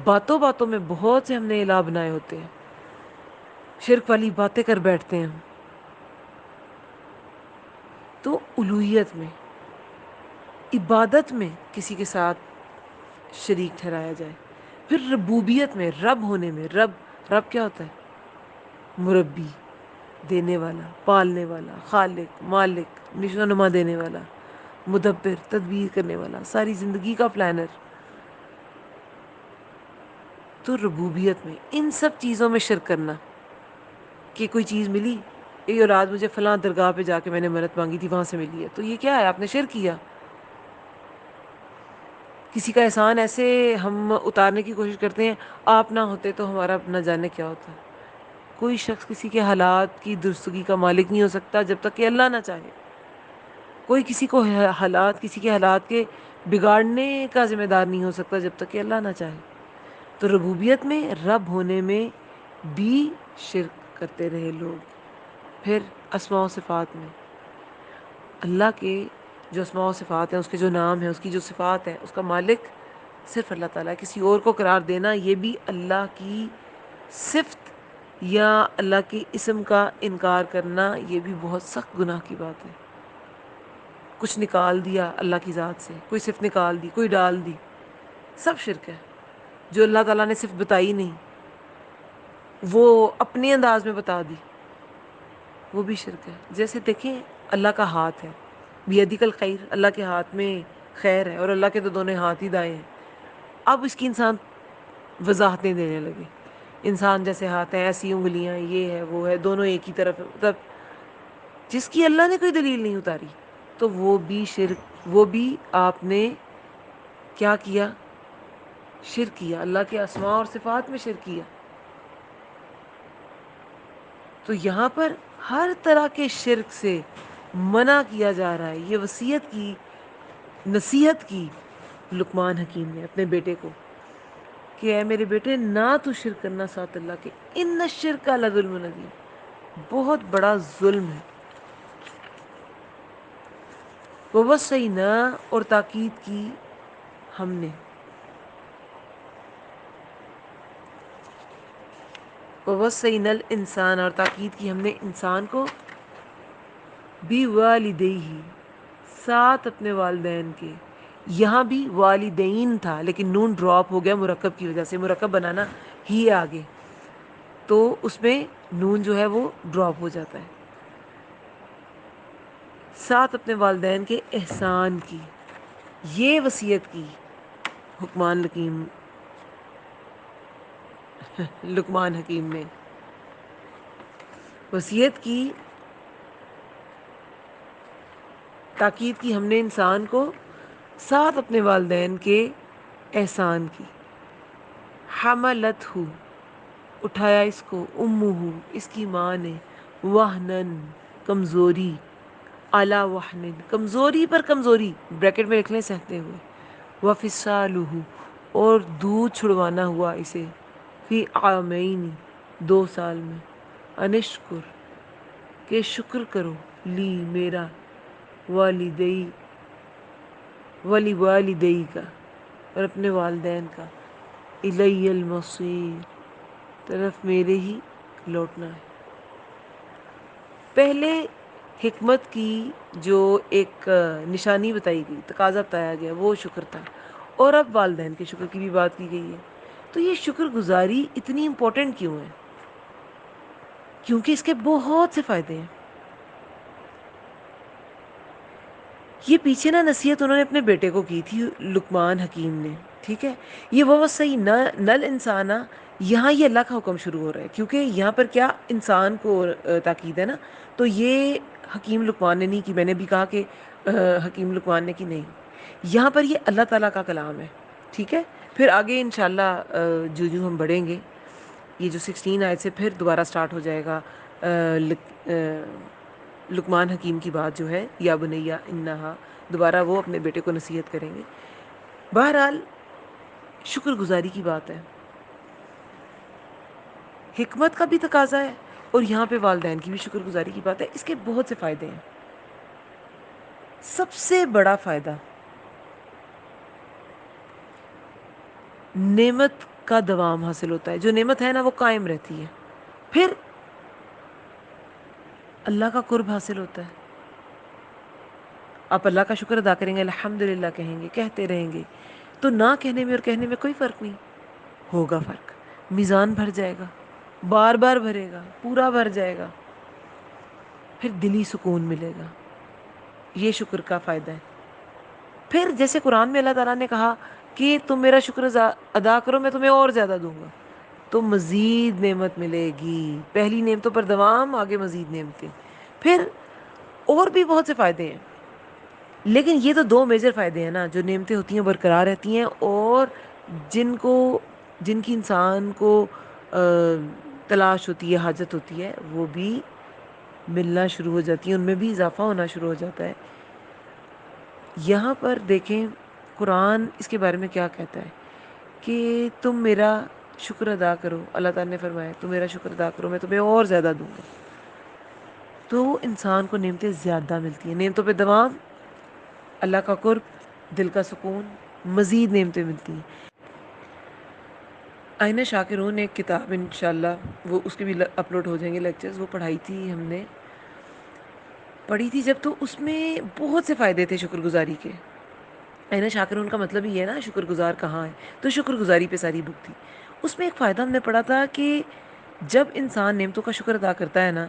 باتوں باتوں میں بہت سے ہم نے الہ بنائے ہوتے ہیں. شرک والی باتیں کر بیٹھتے ہیں ہم. تو الوہیت میں، عبادت میں کسی کے ساتھ شریک ٹھہرایا جائے. پھر ربوبیت میں، رب ہونے میں. رب کیا ہوتا ہے؟ مربی، دینے والا، پالنے والا، خالق، مالک، نشو و نما دینے والا، مدبر، تدبیر کرنے والا، ساری زندگی کا پلانر. تو ربوبیت میں ان سب چیزوں میں شرک کرنا، کہ کوئی چیز ملی، یہ اولاد مجھے فلاں درگاہ پہ جا کے میں نے منت مانگی تھی وہاں سے ملی ہے، تو یہ کیا ہے؟ آپ نے شرک کیا. کسی کا احسان ایسے ہم اتارنے کی کوشش کرتے ہیں، آپ نہ ہوتے تو ہمارا نہ جانے کیا ہوتا. کوئی شخص کسی کے حالات کی درستگی کا مالک نہیں ہو سکتا جب تک کہ اللہ نہ چاہے. کوئی کسی کو حالات، کسی کے حالات کے بگاڑنے کا ذمہ دار نہیں ہو سکتا جب تک کہ اللہ نہ چاہے. تو ربوبیت میں، رب ہونے میں بھی شرک کرتے رہے لوگ. پھر اسماء و صفات میں، اللہ کے جو اسماء و صفات ہیں، اس کے جو نام ہیں، اس کی جو صفات ہیں، اس کا مالک صرف اللہ تعالیٰ ہے. کسی اور کو قرار دینا یہ بھی اللہ کی صفت یا اللہ کے اسم کا انکار کرنا، یہ بھی بہت سخت گناہ کی بات ہے. کچھ نکال دیا اللہ کی ذات سے، کوئی صفت نکال دی، کوئی ڈال دی، سب شرک ہے. جو اللہ تعالیٰ نے صفت بتائی نہیں، وہ اپنے انداز میں بتا دی، وہ بھی شرک ہے. جیسے دیکھیں اللہ کا ہاتھ ہے، بیدک الخیر، اللہ کے ہاتھ میں خیر ہے، اور اللہ کے تو دونوں ہاتھ ہی دائیں ہیں. اب اس کی انسان وضاحتیں دینے لگے، انسان جیسے ہاتھ ہیں، ایسی انگلیاں، یہ ہے، وہ ہے، دونوں ایک ہی طرف ہے. مطلب جس کی اللہ نے کوئی دلیل نہیں اتاری، تو وہ بھی شرک. وہ بھی آپ نے کیا کیا؟ شرک کیا. اللہ کے اسماء اور صفات میں شرک کیا. تو یہاں پر ہر طرح کے شرک سے منع کیا جا رہا ہے. یہ وصیت کی، نصیحت کی لقمان حکیم نے اپنے بیٹے کو کہ اے میرے بیٹے، نہ تو شرک کرنا ساتھ اللہ کے، ان الشرک لظلم عظیم، بہت بڑا ظلم ہے. ووصینا، اور تاکید کی ہم نے، ووصینا الانسان، اور تاکید کی ہم نے انسان کو، بوالدیہ، ساتھ اپنے والدین کے. یہاں بھی والدین تھا لیکن نون ڈراپ ہو گیا مرکب کی وجہ سے. مرکب بنانا ہی آگے، تو اس میں نون جو ہے وہ ڈراپ ہو جاتا ہے. ساتھ اپنے والدین کے احسان کی، یہ وصیت کی لقمان حکیم نے وصیت کی، تاکید کی ہم نے انسان کو ساتھ اپنے والدین کے احسان کی. حملتہ، اٹھایا اس کو، امہ، اس کی ماں نے، وہنن، کمزوری، علی وہن، کمزوری پر کمزوری، بریکٹ میں لکھ لیں سہتے ہوئے، وفصالہ، اور دودھ چھڑوانا ہوا اسے، فی عامین، 2 سال میں، انشکر، کہ شکر کرو، لی، میرا، والدی، ولی والدی کا، اور اپنے والدین کا، الی المصیر، طرف میرے ہی لوٹنا ہے. پہلے حکمت کی جو ایک نشانی بتائی گئی، تقاضا بتایا گیا، وہ شکر تھا. اور اب والدین کے شکر کی بھی بات کی گئی ہے. تو یہ شکر گزاری اتنی امپورٹنٹ کیوں ہے؟ کیونکہ اس کے بہت سے فائدے ہیں. یہ پیچھے نا نصیحت انہوں نے اپنے بیٹے کو کی تھی، لقمان حکیم نے. ٹھیک ہے، یہ وہ صحیح نل انسانہ. یہاں یہ اللہ کا حکم شروع ہو رہا ہے، کیونکہ یہاں پر کیا انسان کو تاکید ہے نا. تو یہ حکیم لقمان نے نہیں کی. میں نے بھی کہا کہ حکیم لقمان نے کی، نہیں. یہاں پر یہ اللہ تعالیٰ کا کلام ہے. ٹھیک ہے، پھر آگے انشاءاللہ جو جو ہم بڑھیں گے، یہ جو 16 آیت سے پھر دوبارہ سٹارٹ ہو جائے گا لقمان حکیم کی بات جو ہے، یا بنیا انہا، دوبارہ وہ اپنے بیٹے کو نصیحت کریں گے. بہرحال شکر گزاری کی بات ہے، حکمت کا بھی تقاضا ہے، اور یہاں پہ والدین کی بھی شکر گزاری کی بات ہے. اس کے بہت سے فائدے ہیں. سب سے بڑا فائدہ، نعمت کا دوام حاصل ہوتا ہے. جو نعمت ہے نا وہ قائم رہتی ہے. پھر اللہ کا قرب حاصل ہوتا ہے. آپ اللہ کا شکر ادا کریں گے، الحمدللہ کہیں گے، کہتے رہیں گے، تو نہ کہنے میں اور کہنے میں کوئی فرق نہیں. ہوگا فرق. میزان بھر جائے گا، بار بار بھرے گا، پورا بھر جائے گا. پھر دلی سکون ملے گا. یہ شکر کا فائدہ ہے. پھر جیسے قرآن میں اللہ تعالیٰ نے کہا کہ تم میرا شکر ادا کرو، میں تمہیں اور زیادہ دوں گا، تو مزید نعمت ملے گی. پہلی نعمتوں پر دوام، آگے مزید نعمتیں. پھر اور بھی بہت سے فائدے ہیں، لیکن یہ تو دو میجر فائدے ہیں نا. جو نعمتیں ہوتی ہیں برقرار رہتی ہیں، اور جن کی انسان کو تلاش ہوتی ہے، حاجت ہوتی ہے، وہ بھی ملنا شروع ہو جاتی ہیں، ان میں بھی اضافہ ہونا شروع ہو جاتا ہے. یہاں پر دیکھیں قرآن اس کے بارے میں کیا کہتا ہے کہ تم میرا شکر ادا کرو. اللہ تعالیٰ نے فرمایا تم میرا شکر ادا کرو، میں تمہیں اور زیادہ دوں گا. تو انسان کو نعمتیں زیادہ ملتی ہیں. نعمتوں پہ دوام، اللہ کا قرب، دل کا سکون، مزید نعمتیں ملتی ہیں. آئینہ شاکرون نے ایک کتاب، انشاءاللہ وہ اس کے بھی اپلوڈ ہو جائیں گے لیکچرز، وہ پڑھائی تھی، ہم نے پڑھی تھی جب. تو اس میں بہت سے فائدے تھے شکر گزاری کے. آئینہ شاکرون کا مطلب ہی ہے نا شکر گزار کہاں ہے، تو شکر گزاری پہ ساری بک تھی. اس میں ایک فائدہ ہم نے پڑھا تھا کہ جب انسان نعمتوں کا شکر ادا کرتا ہے نا،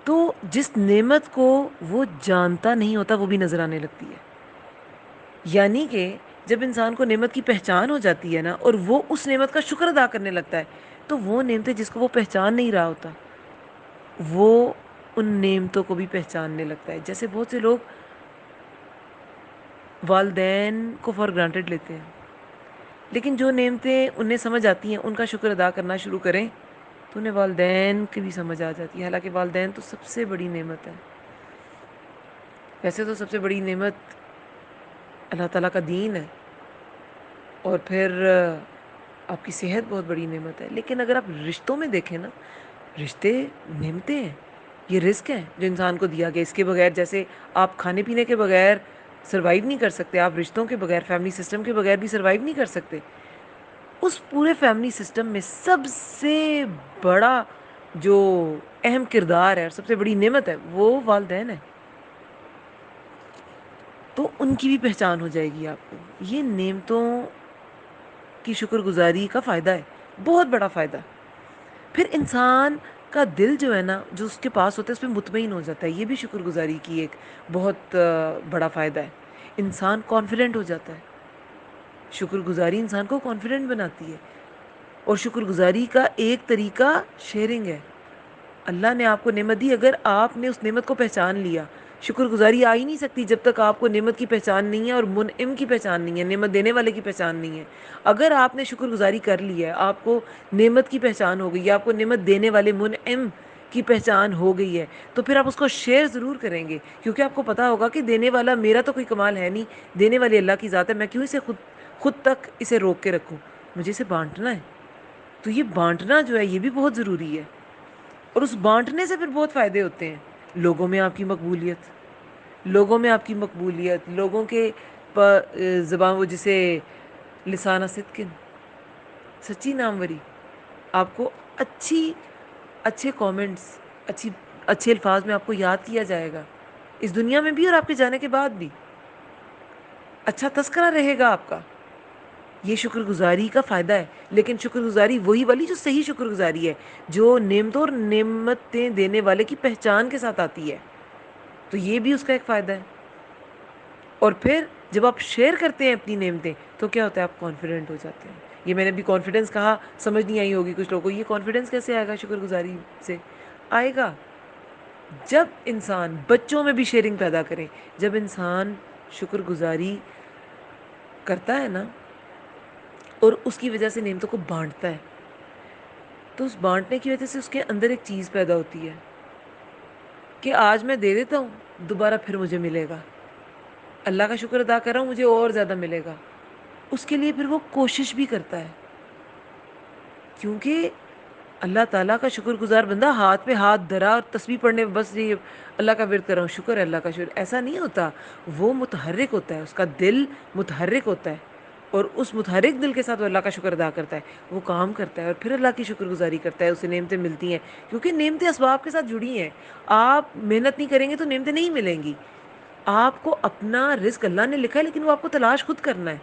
تو جس نعمت کو وہ جانتا نہیں ہوتا وہ بھی نظر آنے لگتی ہے. یعنی کہ جب انسان کو نعمت کی پہچان ہو جاتی ہے نا، اور وہ اس نعمت کا شکر ادا کرنے لگتا ہے، تو وہ نعمتیں جس کو وہ پہچان نہیں رہا ہوتا، وہ ان نعمتوں کو بھی پہچاننے لگتا ہے. جیسے بہت سے لوگ والدین کو فار گرانٹیڈ لیتے ہیں، لیکن جو نعمتیں انہیں سمجھ آتی ہیں ان کا شکر ادا کرنا شروع کریں، تو انہیں والدین کی بھی سمجھ آ جاتی ہے. حالانکہ والدین تو سب سے بڑی نعمت ہے. ویسے تو سب سے بڑی نعمت اللہ تعالیٰ کا دین ہے، اور پھر آپ کی صحت بہت بڑی نعمت ہے. لیکن اگر آپ رشتوں میں دیکھیں نا، رشتے نعمتیں ہیں. یہ رزق ہے جو انسان کو دیا گیا. اس کے بغیر، جیسے آپ کھانے پینے کے بغیر سروائیو نہیں کر سکتے، آپ رشتوں کے بغیر، فیملی سسٹم کے بغیر بھی سروائیو نہیں کر سکتے. اس پورے فیملی سسٹم میں سب سے بڑا جو اہم کردار ہے اور سب سے بڑی نعمت ہے وہ والدین ہے. تو ان کی بھی پہچان ہو جائے گی آپ کو. یہ نعمتوں کی شکر گزاری کا فائدہ ہے، بہت بڑا فائدہ. پھر انسان کا دل جو ہے نا، جو اس کے پاس ہوتا ہے، اس پہ مطمئن ہو جاتا ہے. یہ بھی شکر گزاری کی ایک بہت بڑا فائدہ ہے. انسان کانفیڈنٹ ہو جاتا ہے. شکر گزاری انسان کو کانفیڈنٹ بناتی ہے. اور شکر گزاری کا ایک طریقہ شیئرنگ ہے. اللہ نے آپ کو نعمت دی، اگر آپ نے اس نعمت کو پہچان لیا، شکر گزاری آ ہی نہیں سکتی جب تک آپ کو نعمت کی پہچان نہیں ہے، اور منعم کی پہچان نہیں ہے، نعمت دینے والے کی پہچان نہیں ہے. اگر آپ نے شکر گزاری کر لی ہے، آپ کو نعمت کی پہچان ہو گئی ہے، آپ کو نعمت دینے والے منعم کی پہچان ہو گئی ہے، تو پھر آپ اس کو شیئر ضرور کریں گے. کیونکہ آپ کو پتا ہوگا کہ دینے والا میرا تو کوئی کمال ہے نہیں، دینے والے اللہ کی ذات ہے. میں کیوں اسے خود تک اسے روک کے رکھوں، مجھے اسے بانٹنا ہے. تو یہ بانٹنا جو ہے یہ بھی بہت ضروری ہے. اور اس بانٹنے سے پھر بہت فائدے ہوتے ہیں. لوگوں میں آپ کی مقبولیت، لوگوں کے زبان، وہ جسے لسانہ صدق، سچی ناموری، آپ کو اچھی اچھے کومنٹس، اچھی اچھے الفاظ میں آپ کو یاد کیا جائے گا، اس دنیا میں بھی اور آپ کے جانے کے بعد بھی اچھا تذکرہ رہے گا آپ کا. یہ شکر گزاری کا فائدہ ہے. لیکن شکر گزاری وہی والی جو صحیح شکر گزاری ہے، جو نعمتوں اور نعمتیں دینے والے کی پہچان کے ساتھ آتی ہے، تو یہ بھی اس کا ایک فائدہ ہے. اور پھر جب آپ شیئر کرتے ہیں اپنی نعمتیں تو کیا ہوتا ہے، آپ کانفیڈنٹ ہو جاتے ہیں. یہ میں نے ابھی کانفیڈنس کہا، سمجھ نہیں آئی ہوگی کچھ لوگوں کو. یہ کانفیڈنس کیسے آئے گا شکر گزاری سے؟ آئے گا جب انسان بچوں میں بھی شیئرنگ پیدا کرے. جب انسان شکر گزاری کرتا ہے نا اور اس کی وجہ سے نعمتوں کو بانٹتا ہے، تو اس بانٹنے کی وجہ سے اس کے اندر ایک چیز پیدا ہوتی ہے کہ آج میں دے دیتا ہوں، دوبارہ پھر مجھے ملے گا. اللہ کا شکر ادا کر رہا ہوں، مجھے اور زیادہ ملے گا. اس کے لیے پھر وہ کوشش بھی کرتا ہے، کیونکہ اللہ تعالیٰ کا شکر گزار بندہ ہاتھ پہ ہاتھ دھرا اور تسبیح پڑھنے میں بس یہ اللہ کا ورد کر رہا ہوں، شکر ہے اللہ کا شکر، ایسا نہیں ہوتا. وہ متحرک ہوتا ہے، اس کا دل متحرک ہوتا ہے، اور اس متحرک دل کے ساتھ وہ اللہ کا شکر ادا کرتا ہے. وہ کام کرتا ہے اور پھر اللہ کی شکر گزاری کرتا ہے، اسے نعمتیں ملتی ہیں. کیونکہ نعمتیں اسباب کے ساتھ جڑی ہیں. آپ محنت نہیں کریں گے تو نعمتیں نہیں ملیں گی. آپ کو اپنا رزق اللہ نے لکھا ہے، لیکن وہ آپ کو تلاش خود کرنا ہے.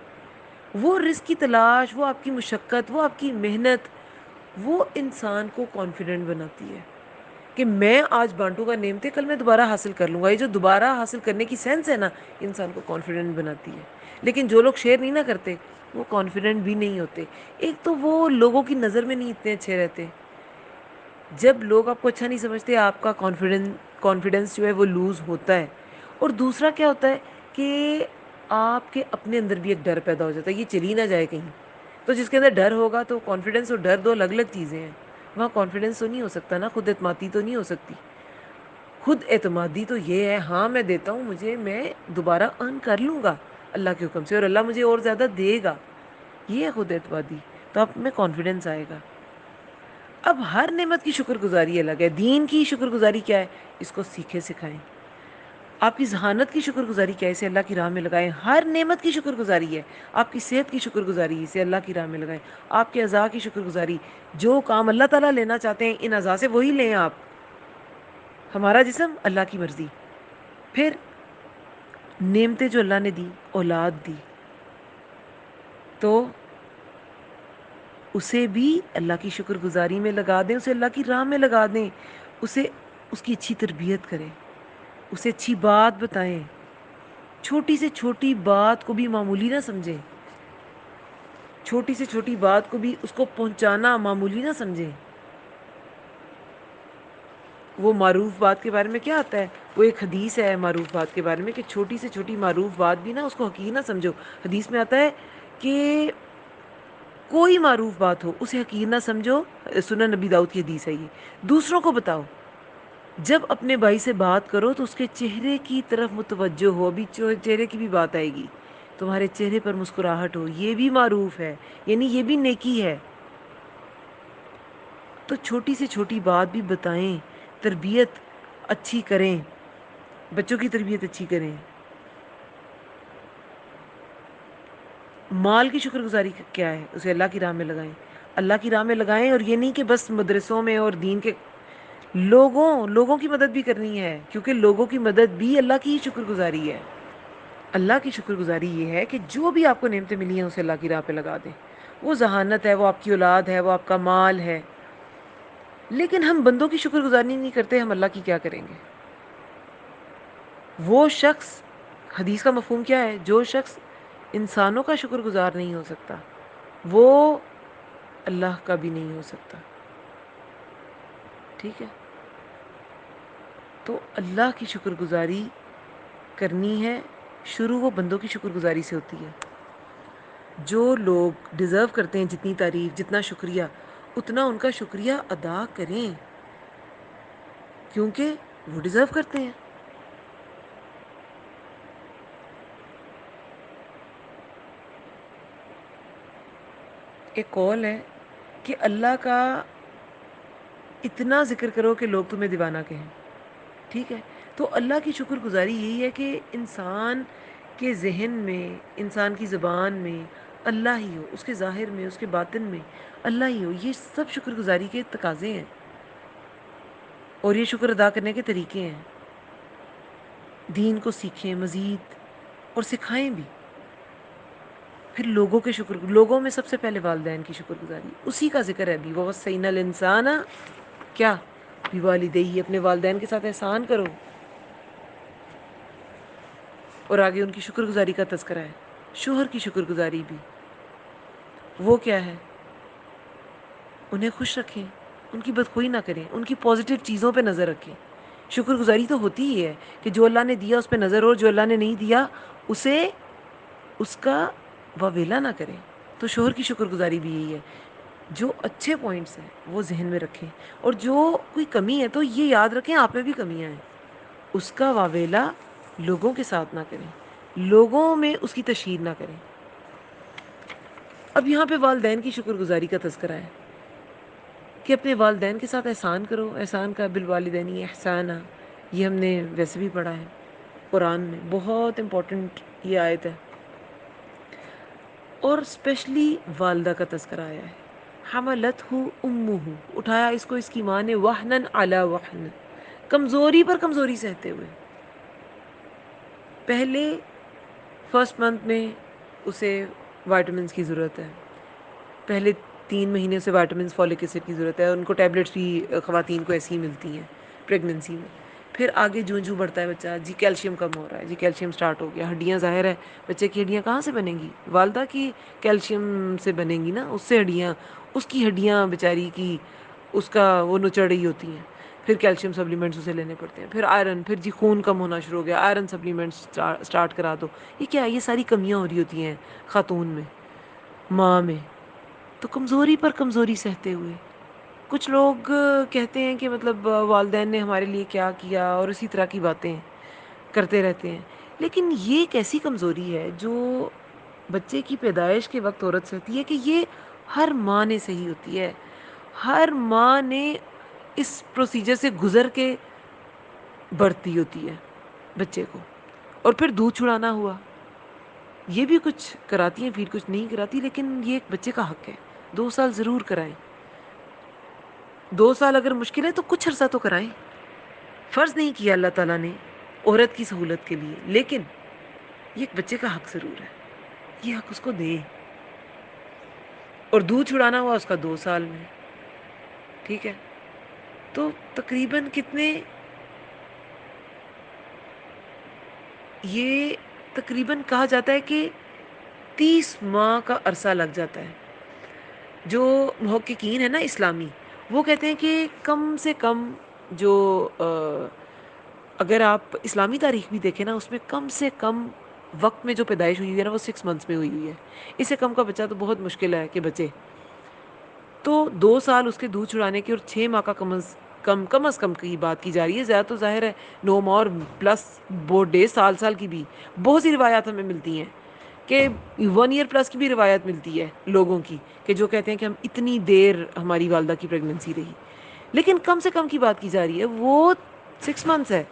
وہ رزق کی تلاش، وہ آپ کی مشقت، وہ آپ کی محنت، وہ انسان کو کانفیڈنٹ بناتی ہے کہ میں آج بانٹوں گا نعمتیں، کل میں دوبارہ حاصل کر لوں گا. یہ جو دوبارہ حاصل کرنے کی سینس ہے نا، انسان کو کانفیڈنٹ بناتی ہے. لیکن جو لوگ شیئر نہیں نہ کرتے وہ کانفیڈنٹ بھی نہیں ہوتے. ایک تو وہ لوگوں کی نظر میں نہیں اتنے اچھے رہتے. جب لوگ آپ کو اچھا نہیں سمجھتے، آپ کا کانفیڈنس جو ہے وہ لوز ہوتا ہے. اور دوسرا کیا ہوتا ہے کہ آپ کے اپنے اندر بھی ایک ڈر پیدا ہو جاتا ہے، یہ چلی نہ جائے کہیں. تو جس کے اندر ڈر ہوگا تو کانفیڈنس اور ڈر دو الگ الگ چیزیں ہیں. وہاں کانفیڈنس تو نہیں ہو سکتا نا، خود اعتمادی تو نہیں ہو سکتی. خود اعتمادی تو یہ ہے، ہاں میں دیتا ہوں، میں دوبارہ ارن کر لوں گا اللہ کے حکم سے، اور اللہ مجھے اور زیادہ دے گا. یہ ہے خود اعتمادی. تو آپ میں کانفیڈنس آئے گا. اب ہر نعمت کی شکر گزاری الگ ہے. دین کی شکر گزاری کیا ہے؟ اس کو سیکھے سکھائیں. آپ کی ذہانت کی شکر گزاری کیا ہے؟ اسے اللہ کی راہ میں لگائیں. ہر نعمت کی شکر گزاری ہے. آپ کی صحت کی شکر گزاری اسے اللہ کی راہ میں لگائیں. آپ کے اعضاء کی شکر گزاری، جو کام اللہ تعالیٰ لینا چاہتے ہیں ان اعضاء سے وہی لیں آپ. ہمارا جسم اللہ کی مرضی. پھر نعمتیں جو اللہ نے دی، اولاد دی، تو اسے بھی اللہ کی شکر گزاری میں لگا دیں، اسے اللہ کی راہ میں لگا دیں. اسے اس کی اچھی تربیت کریں، اسے اچھی بات بتائیں. چھوٹی سے چھوٹی بات کو بھی معمولی نہ سمجھیں. چھوٹی سے چھوٹی بات کو بھی اس کو پہنچانا معمولی نہ سمجھیں. وہ معروف بات کے بارے میں کیا آتا ہے، وہ ایک حدیث ہے معروف بات کے بارے میں کہ چھوٹی سے چھوٹی معروف بات بھی نا اس کو حقیر نہ سمجھو. حدیث میں آتا ہے کہ کوئی معروف بات ہو اسے حقیر نہ سمجھو. سنن نبی داؤد کی حدیث ہے یہ. دوسروں کو بتاؤ. جب اپنے بھائی سے بات کرو تو اس کے چہرے کی طرف متوجہ ہو. ابھی چہرے کی بھی بات آئے گی. تمہارے چہرے پر مسکراہٹ ہو، یہ بھی معروف ہے، یعنی یہ بھی نیکی ہے. تو چھوٹی سے چھوٹی بات بھی بتائیں. تربیت اچھی کریں، بچوں کی تربیت اچھی کریں. مال کی شکر گزاری کیا ہے؟ اسے اللہ کی راہ میں لگائیں. اللہ کی راہ میں لگائیں. اور یہ نہیں کہ بس مدرسوں میں اور دین کے لوگوں کی مدد بھی کرنی ہے، کیونکہ لوگوں کی مدد بھی اللہ کی ہی شکر گزاری ہے. اللہ کی شکر گزاری یہ ہے کہ جو بھی آپ کو نعمتیں ملی ہیں اسے اللہ کی راہ پہ لگا دیں. وہ ذہانت ہے، وہ آپ کی اولاد ہے، وہ آپ کا مال ہے. لیکن ہم بندوں کی شکر گزاری نہیں کرتے، ہم اللہ کی کیا کریں گے؟ وہ شخص، حدیث کا مفہوم کیا ہے؟ جو شخص انسانوں کا شکر گزار نہیں ہو سکتا وہ اللہ کا بھی نہیں ہو سکتا. ٹھیک ہے؟ تو اللہ کی شکر گزاری کرنی ہے. شروع وہ بندوں کی شکر گزاری سے ہوتی ہے. جو لوگ ڈیزرو کرتے ہیں جتنی تعریف، جتنا شکریہ، اتنا ان کا شکریہ ادا کریں، کیونکہ وہ ڈیزرو کرتے ہیں. ایک قول ہے کہ اللہ کا اتنا ذکر کرو کہ لوگ تمہیں دیوانہ کہیں. ٹھیک ہے؟ تو اللہ کی شکر گزاری یہی ہے کہ انسان کے ذہن میں، انسان کی زبان میں اللہ ہی ہو، اس کے ظاہر میں، اس کے باطن میں اللہ ہی ہو. یہ سب شکر گزاری کے تقاضے ہیں. اور یہ شکر ادا کرنے کے طریقے ہیں. دین کو سیکھیں مزید اور سکھائیں بھی. پھر لوگوں کے شکر، لوگوں میں سب سے پہلے والدین کی شکر گزاری، اسی کا ذکر ہے بھی. وَوَصَّيْنَا الْإِنسَانَ کیا بِوَالِدَيْهِ، اپنے والدین کے ساتھ احسان کرو. اور آگے ان کی شکر گزاری کا تذکرہ ہے. شوہر کی شکر گزاری بھی وہ کیا ہے، انہیں خوش رکھیں، ان کی بدخوئی نہ کریں، ان کی پازیٹیو چیزوں پہ نظر رکھیں. شکر گزاری تو ہوتی ہی ہے کہ جو اللہ نے دیا اس پہ نظر ہو، جو اللہ نے نہیں دیا اسے اس کا واویلا نہ کریں. تو شوہر کی شکر گزاری بھی یہی ہے، جو اچھے پوائنٹس ہیں وہ ذہن میں رکھیں، اور جو کوئی کمی ہے تو یہ یاد رکھیں آپ میں بھی کمیاں ہیں، اس کا واویلا لوگوں کے ساتھ نہ کریں، لوگوں میں اس کی تشہیر نہ کریں. اب یہاں پہ والدین کی شکر گزاری کا تذکرہ ہے کہ اپنے والدین کے ساتھ احسان کرو. احسان کا بالوالدین احسانا، یہ ہم نے ویسے بھی پڑھا ہے قرآن میں، بہت امپورٹنٹ یہ آیت ہے. اور اسپیشلی والدہ کا تذکرہ آیا ہے. حملتہ امہ، اٹھایا اس کو اس کی ماں نے، وہنن علی وہن، کمزوری پر کمزوری سہتے ہوئے. پہلے فرسٹ منتھ میں اسے وائٹامنس کی ضرورت ہے، پہلے 3 مہینے سے وائٹامنس فولک ایسڈ کی ضرورت ہے. ان کو ٹیبلیٹس بھی خواتین کو ایسی ہی ملتی ہیں پریگننسی میں. پھر آگے جوں جوں بڑھتا ہے بچہ، جی کیلشیم کم ہو رہا ہے، جی کیلشیم سٹارٹ ہو گیا. ہڈیاں ظاہر ہے بچے کی ہڈیاں کہاں سے بنیں گی، والدہ کی کیلشیم سے بنیں گی نا، اس سے ہڈیاں، اس کی ہڈیاں بیچاری کی اس کا وہ نچڑ رہی ہوتی ہیں. پھر کیلشیم سپلیمنٹس اسے لینے پڑتے ہیں. پھر آئرن، پھر جی خون کم ہونا شروع ہو گیا، آئرن سپلیمنٹس سٹارٹ کرا دو. یہ کیا ہے، یہ ساری کمیاں ہو رہی ہوتی ہیں خاتون میں، ماں میں. تو کمزوری پر کمزوری سہتے ہوئے. کچھ لوگ کہتے ہیں کہ مطلب والدین نے ہمارے لیے کیا کیا، اور اسی طرح کی باتیں کرتے رہتے ہیں. لیکن یہ ایک ایسی کمزوری ہے جو بچے کی پیدائش کے وقت عورت سہتی ہے، کہ یہ ہر ماں نے صحیح ہوتی ہے. ہر ماں نے اس پروسیجر سے گزر کے بڑھتی ہوتی ہے بچے کو. اور پھر دودھ چھڑانا ہوا، یہ بھی کچھ کراتی ہیں، پھر کچھ نہیں کراتی، لیکن یہ ایک بچے کا حق ہے. 2 سال ضرور کرائیں. 2 سال اگر مشکل ہے تو کچھ عرصہ تو کرائیں. فرض نہیں کیا اللہ تعالیٰ نے عورت کی سہولت کے لیے، لیکن یہ ایک بچے کا حق ضرور ہے، یہ حق اس کو دے. اور دودھ چھڑانا ہوا اس کا 2 سال میں. ٹھیک ہے، تو تقریباً کتنے، یہ تقریباً کہا جاتا ہے کہ 30 ماہ کا عرصہ لگ جاتا ہے. جو محققین ہیں نا اسلامی، وہ کہتے ہیں کہ کم سے کم جو اگر آپ اسلامی تاریخ بھی دیکھیں نا، اس میں کم سے کم وقت میں جو پیدائش ہوئی ہے نا وہ 6 منتھس میں ہوئی ہوئی ہے. اس سے کم کا بچہ تو بہت مشکل ہے کہ بچے. تو 2 سال اس کے دودھ چھڑانے کے، اور 6 ماہ کا کم از کم کی بات کی جا رہی ہے. زیادہ تو ظاہر ہے 9 ماہ اور پلس بہت ڈیز، سال کی بھی بہت سی روایات ہمیں ملتی ہیں، کہ 1 ایئر پلس کی بھی روایت ملتی ہے لوگوں کی، کہ جو کہتے ہیں کہ ہم اتنی دیر ہماری والدہ کی پریگننسی رہی. لیکن کم سے کم کی بات کی جا رہی ہے وہ 6 منتھس ہے.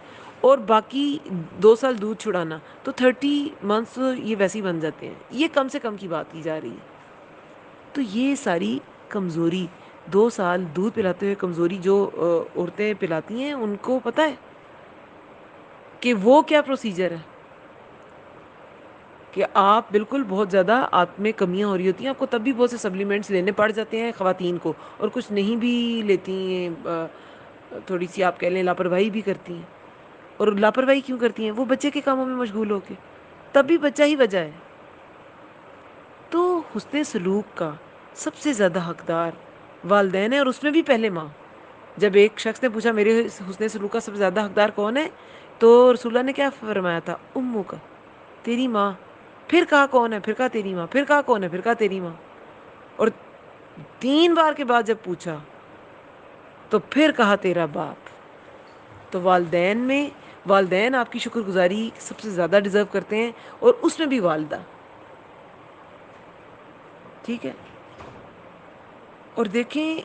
اور باقی 2 سال دودھ چھڑانا تو 30 منتھس یہ ویسے ہی بن جاتے ہیں. یہ کم سے کم کی بات کی جا رہی ہے. تو یہ ساری کمزوری، 2 سال دودھ پلاتے ہوئے کمزوری جو عورتیں پلاتی ہیں، ان کو پتہ ہے کہ وہ کیا پروسیجر ہے. کہ آپ بالکل بہت زیادہ آپ میں کمیاں ہو رہی ہوتی ہیں، آپ کو تب بھی بہت سے سپلیمنٹس لینے پڑ جاتے ہیں خواتین کو، اور کچھ نہیں بھی لیتی ہیں، تھوڑی سی آپ کہہ لیں لاپرواہی بھی کرتی ہیں. اور لاپرواہی کیوں کرتی ہیں؟ وہ بچے کے کاموں میں مشغول ہو کے. تب بھی بچہ ہی وجہ ہے. تو حسن سلوک کا سب سے زیادہ حقدار والدین ہیں، اور اس میں بھی پہلے ماں. جب ایک شخص نے پوچھا میرے حسن سلوک کا سب سے زیادہ حقدار کون ہے، تو رسول اللہ نے کیا فرمایا تھا؟ امو کا، تیری ماں. پھر کہا کون ہے؟ پھر کہا تیری ماں. پھر کہا کون ہے؟ پھر کہا تیری ماں. اور 3 بار کے بعد جب پوچھا تو پھر کہا تیرا باپ. تو والدین آپ کی شکر گزاری سب سے زیادہ ڈیزرو کرتے ہیں، اور اس میں بھی والدہ. ٹھیک ہے. اور دیکھیں،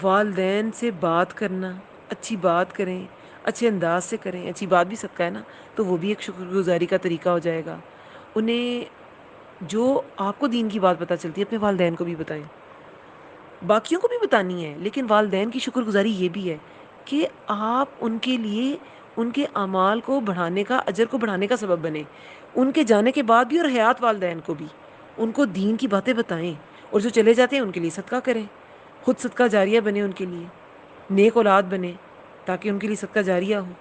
والدین سے بات کرنا، اچھی بات کریں، اچھے انداز سے کریں. اچھی بات بھی صدقہ ہے نا، تو وہ بھی ایک شکر گزاری کا طریقہ ہو جائے گا. انہیں جو آپ کو دین کی بات پتہ چلتی ہے اپنے والدین کو بھی بتائیں. باقیوں کو بھی بتانی ہے، لیکن والدین کی شکر گزاری یہ بھی ہے کہ آپ ان کے لیے ان کے اعمال کو بڑھانے کا، اجر کو بڑھانے کا سبب بنیں، ان کے جانے کے بعد بھی اور حیات والدین کو بھی ان کو دین کی باتیں بتائیں، اور جو چلے جاتے ہیں ان کے لیے صدقہ کریں، خود صدقہ جاریہ بنے، ان کے لیے نیک اولاد بنے تاکہ ان کے لیے صدقہ جاریہ ہو۔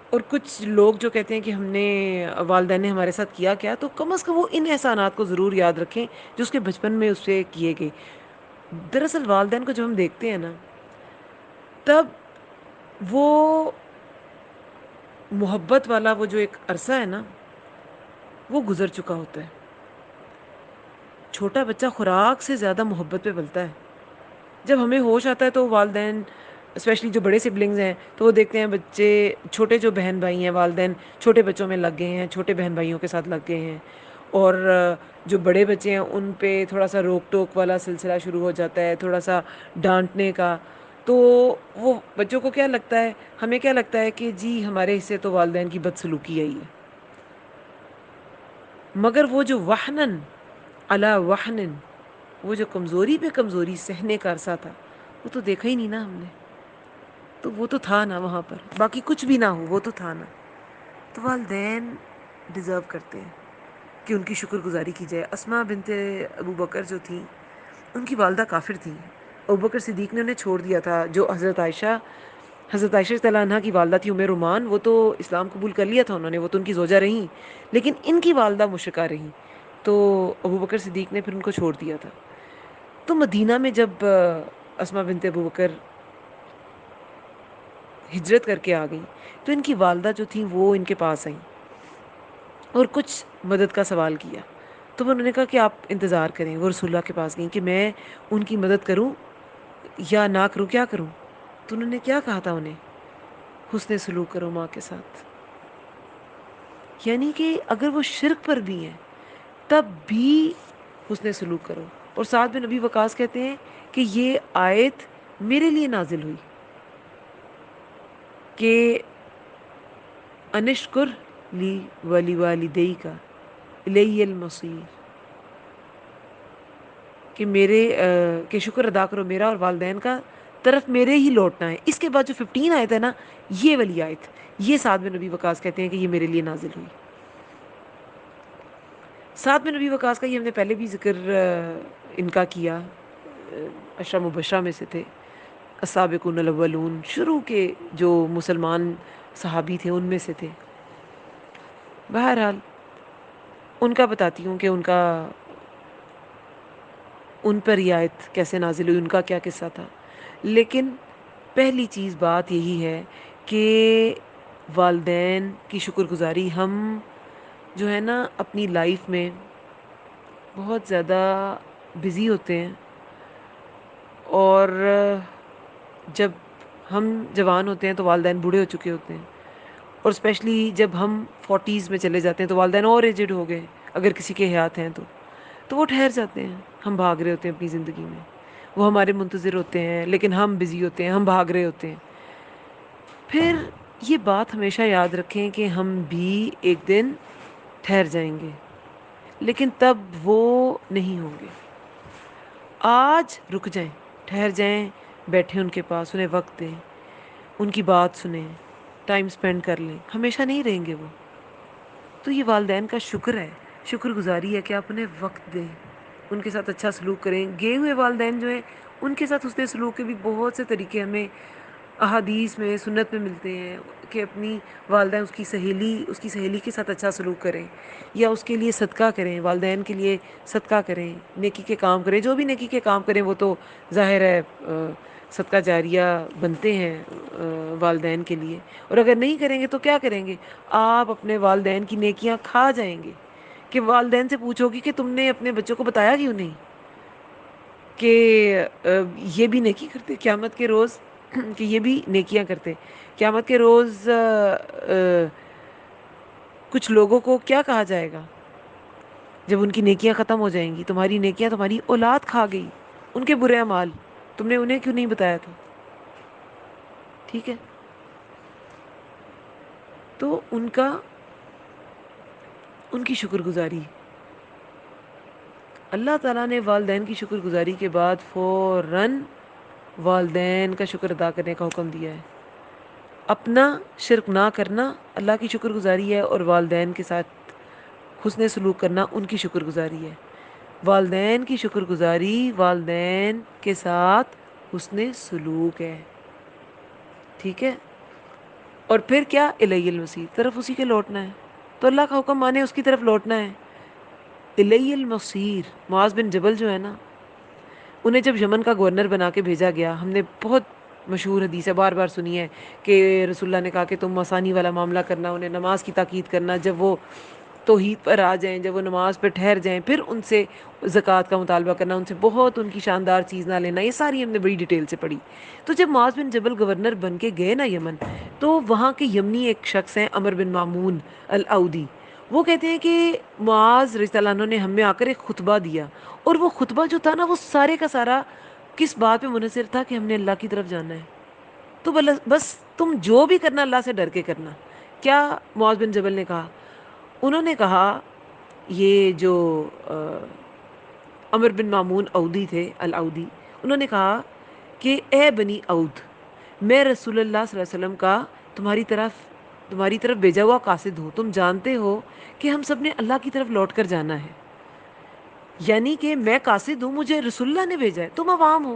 اور کچھ لوگ جو کہتے ہیں کہ ہم نے والدین نے ہمارے ساتھ کیا کیا، تو کم از کم وہ ان احسانات کو ضرور یاد رکھیں جو اس کے بچپن میں اس سے کیے گئے۔ دراصل والدین کو جب ہم دیکھتے ہیں نا، تب وہ محبت والا وہ جو ایک عرصہ ہے نا، وہ گزر چکا ہوتا ہے۔ چھوٹا بچہ خوراک سے زیادہ محبت پہ پلتا ہے۔ جب ہمیں ہوش آتا ہے تو والدین، اسپیشلی جو بڑے سبلنگز ہیں، تو وہ دیکھتے ہیں بچے، چھوٹے جو بہن بھائی ہیں، والدین چھوٹے بچوں میں لگ گئے ہیں، چھوٹے بہن بھائیوں کے ساتھ لگ گئے ہیں، اور جو بڑے بچے ہیں ان پہ تھوڑا سا روک ٹوک والا سلسلہ شروع ہو جاتا ہے، تھوڑا سا ڈانٹنے کا۔ تو وہ بچوں کو کیا لگتا ہے، ہمیں کیا لگتا ہے کہ جی ہمارے حصے تو والدین کی بدسلوکی آئی ہے، مگر وہ جو وہنن علی وہنن، وہ جو کمزوری پہ کمزوری سہنے کا عرصہ تھا، وہ تو دیکھا ہی نہیں نا ہم نے۔ تو وہ تو تھا نا وہاں پر، باقی کچھ بھی نہ ہو وہ تو تھا نا۔ تو والدین ڈیزرو کرتے ہیں کہ ان کی شکر گزاری کی جائے۔ اسماء بنت ابو بکر جو تھیں، ان کی والدہ کافر تھیں، ابو بکر صدیق نے انہیں چھوڑ دیا تھا۔ جو حضرت عائشہ رضی اللہ عنہا کی والدہ تھی ام رومان، وہ تو اسلام قبول کر لیا تھا انہوں نے، وہ تو ان کی زوجہ رہیں، لیکن ان کی والدہ مشرکہ رہیں، تو ابو بکر صدیق نے پھر ان کو چھوڑ دیا تھا۔ تو مدینہ میں جب اسماء بنت ابو بکر ہجرت کر کے آ گئیں، تو ان کی والدہ جو تھیں وہ ان کے پاس آئیں اور کچھ مدد کا سوال کیا۔ تو انہوں نے کہا کہ آپ انتظار کریں۔ وہ رسول اللہ کے پاس گئیں کہ میں ان کی مدد کروں یا نہ کروں، کیا کروں؟ تو انہوں نے کیا کہا تھا انہیں؟ حسن سلوک کرو ماں کے ساتھ۔ یعنی کہ اگر وہ شرک پر بھی ہیں تب بھی حسن سلوک کرو۔ اور سعد بن نبی وقاص کہتے ہیں کہ یہ آیت میرے لیے نازل ہوئی کہ انشکر لی ولی والدی کا الی المصیر، کہ کہ شکر ادا کرو میرا اور والدین کا، طرف میرے ہی لوٹنا ہے۔ اس کے بعد جو 15 آیت ہے نا، یہ والی آیت، یہ سعد بن نبی وقاص کہتے ہیں کہ یہ میرے لیے نازل ہوئی۔ سعد بن نبی وقاص کا یہ ہم نے پہلے بھی ذکر ان کا کیا، عشرہ مبشرہ میں سے تھے، السابقون الاولون، شروع کے جو مسلمان صحابی تھے ان میں سے تھے۔ بہرحال ان کا بتاتی ہوں کہ ان پر یہ آیت کیسے نازل ہوئی، ان کا کیا قصہ تھا۔ لیکن پہلی چیز بات یہی ہے کہ والدین کی شکر گزاری ہم جو ہے نا اپنی لائف میں بہت زیادہ بزی ہوتے ہیں، اور جب ہم جوان ہوتے ہیں تو والدین بوڑھے ہو چکے ہوتے ہیں، اور اسپیشلی جب ہم 40s میں چلے جاتے ہیں تو والدین اور ایجڈ ہو گئے، اگر کسی کے حیات ہیں تو وہ ٹھہر جاتے ہیں۔ ہم بھاگ رہے ہوتے ہیں اپنی زندگی میں، وہ ہمارے منتظر ہوتے ہیں، لیکن ہم بزی ہوتے ہیں، ہم بھاگ رہے ہوتے ہیں۔ پھر یہ بات ہمیشہ یاد رکھیں کہ ہم بھی ایک دن ٹھہر جائیں گے، لیکن تب وہ نہیں ہوں گے۔ آج رک جائیں، ٹھہر جائیں، بیٹھیں ان کے پاس، انہیں وقت دیں، ان کی بات سنیں، ٹائم سپینڈ کر لیں۔ ہمیشہ نہیں رہیں گے وہ۔ تو یہ والدین کا شکر ہے، شکر گزاری ہے کہ آپ انہیں وقت دیں، ان کے ساتھ اچھا سلوک کریں۔ گئے ہوئے والدین جو ہیں ان کے ساتھ حسن سلوک کے بھی بہت سے طریقے ہمیں احادیث میں، سنت میں ملتے ہیں کہ اپنی والدین، اس کی سہیلی کے ساتھ اچھا سلوک کریں، یا اس کے لیے صدقہ کریں، والدین کے لیے صدقہ کریں، نیکی کے کام کریں۔ جو بھی نیکی کے کام کریں وہ تو ظاہر ہے صدقہ جاریہ بنتے ہیں والدین کے لیے۔ اور اگر نہیں کریں گے تو کیا کریں گے؟ آپ اپنے والدین کی نیکیاں کھا جائیں گے، کہ والدین سے پوچھو گی کہ تم نے اپنے بچوں کو بتایا کیوں نہیں کہ یہ بھی نیکی کرتے قیامت کے روز، کہ یہ بھی نیکیاں کرتے قیامت کے روز۔ کچھ لوگوں کو کیا کہا جائے گا جب ان کی نیکیاں ختم ہو جائیں گی؟ تمہاری نیکیاں تمہاری اولاد کھا گئی، ان کے برے اعمال تم نے انہیں کیوں نہیں بتایا تھا؟ ٹھیک ہے، تو ان کی شکر گزاری، اللہ تعالیٰ نے والدین کی شکر گزاری کے بعد فوراً والدین کا شکر ادا کرنے کا حکم دیا ہے. اپنا شرک نہ کرنا اللہ کی شکر گزاری ہے، اور والدین کے ساتھ حسن سلوک کرنا ان کی شکر گزاری ہے. والدین کی شکر گزاری والدین کے ساتھ حسن سلوک ہے. ٹھیک ہے. اور پھر کیا، الی المصیر، طرف اسی کے لوٹنا ہے. تو اللہ کا حکم مانے اس کی طرف لوٹنا ہے. الی المصیر. معاذ بن جبل جو ہے نا، انہیں جب یمن کا گورنر بنا کے بھیجا گیا، ہم نے بہت مشہور حدیث ہے، بار بار سنی ہے کہ رسول اللہ نے کہا کہ تم آسانی والا معاملہ کرنا، انہیں نماز کی تاکید کرنا. جب وہ توحید پر آ جائیں، جب وہ نماز پہ ٹھہر جائیں، پھر ان سے زکوٰۃ کا مطالبہ کرنا، ان سے بہت ان کی شاندار چیز نہ لینا. یہ ساری ہم نے بڑی ڈیٹیل سے پڑھی. تو جب معاذ بن جبل گورنر بن کے گئے نا یمن، تو وہاں کے یمنی ایک شخص ہیں عمر بن مامون الاودی. وہ کہتے ہیں کہ معاذ رضی اللہ عنہ نے ہم میں آ کر ایک خطبہ دیا، اور وہ خطبہ جو تھا نا، وہ سارے کا سارا کس بات پہ منحصر تھا کہ ہم نے اللہ کی طرف جانا ہے. تو بس تم جو بھی کرنا اللہ سے ڈر کے کرنا. کیا معاذ بن جبل نے کہا؟ انہوں نے کہا، یہ جو عمر بن مامون اودی تھے الاودی، انہوں نے کہا کہ اے بنی اود، میں رسول اللہ صلی اللہ علیہ وسلم کا تمہاری طرف بھیجا ہوا قاصد ہوں. تم جانتے ہو کہ ہم سب نے اللہ کی طرف لوٹ کر جانا ہے. یعنی کہ میں قاصد ہوں، مجھے رسول اللہ نے بھیجا ہے، تم عوام ہو،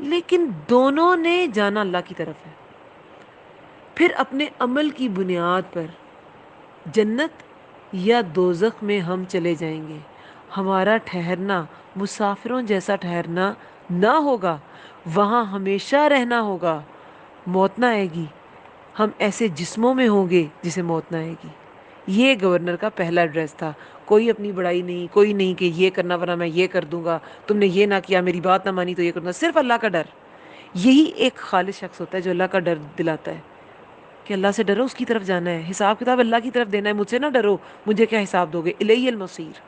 لیکن دونوں نے جانا اللہ کی طرف ہے. پھر اپنے عمل کی بنیاد پر جنت یا دوزخ میں ہم چلے جائیں گے. ہمارا ٹھہرنا مسافروں جیسا ٹھہرنا نہ ہوگا، وہاں ہمیشہ رہنا ہوگا. موت نہ آئے گی، ہم ایسے جسموں میں ہوں گے جسے موت نہ آئے گی. یہ گورنر کا پہلا ایڈریس تھا. کوئی اپنی بڑائی نہیں، کوئی نہیں کہ یہ کرنا ورنہ میں یہ کر دوں گا، تم نے یہ نہ کیا، میری بات نہ مانی تو یہ کروں گا. صرف اللہ کا ڈر. یہی ایک خالص شخص ہوتا ہے جو اللہ کا ڈر دلاتا ہے کہ اللہ سے ڈرو، اس کی طرف جانا ہے، حساب کتاب اللہ کی طرف دینا ہے. مجھ سے نہ ڈرو، مجھے کیا حساب دو گے. الی المصیر.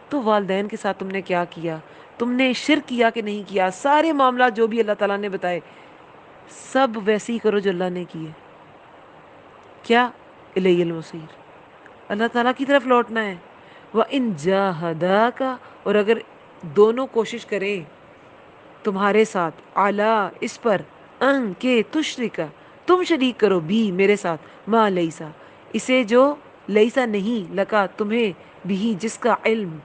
تو والدین کے ساتھ تم نے کیا کیا؟ تم نے شرک کیا کہ نہیں کیا؟ سارے معاملات جو بھی اللہ تعالیٰ نے بتائے سب ویسے ہی کرو جو اللہ نے کیے. کیا؟ الی المصیر. اللہ تعالیٰ کی طرف لوٹنا ہے. وَإِن جَاهَدَاكَ. اور اگر دونوں کوشش کریں تمہارے ساتھ، اعلیٰ اس پر، ان کے تشرکا، تم شریک کرو، بھی میرے ساتھ، ما لیسا، اسے جو لیسا نہیں، لکا تمہیں، بھی جس کا علم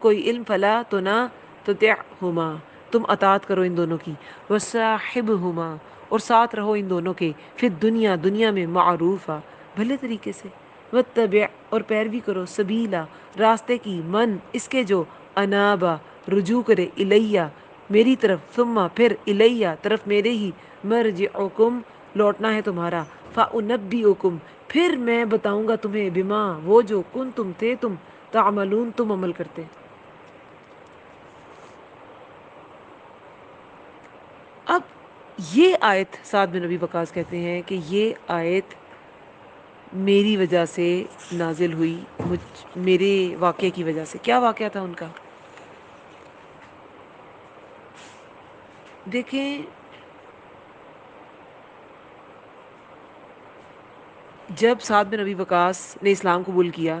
کوئی علم، فلا تو نہ تطعہما، تم اطاعت کرو ان دونوں کی. وصاحبہما، اور ساتھ رہو ان دونوں کے، پھر دنیا میں معروفہ، بھلے طریقے سے. واتبع، اور پیروی کرو، سبیلا، راستے کی، من، اس کے جو، انابا، رجوع کرے، الیہ، میری طرف، ثم، پھر، الیہ، طرف میرے ہی، مرجعکم، لوٹنا ہے تمہارا. فانبئکم، پھر میں بتاؤں گا تمہیں، بما، وہ جو، کنتم تھے تم، تعملون، تم عمل کرتے. اب یہ آیت سعد بن نبی وقاص کہتے ہیں کہ یہ آیت میری وجہ سے نازل ہوئی، میرے واقعے کی وجہ سے. کیا واقعہ تھا ان کا؟ دیکھیں، جب سعد بن نبی وقاص نے اسلام قبول کیا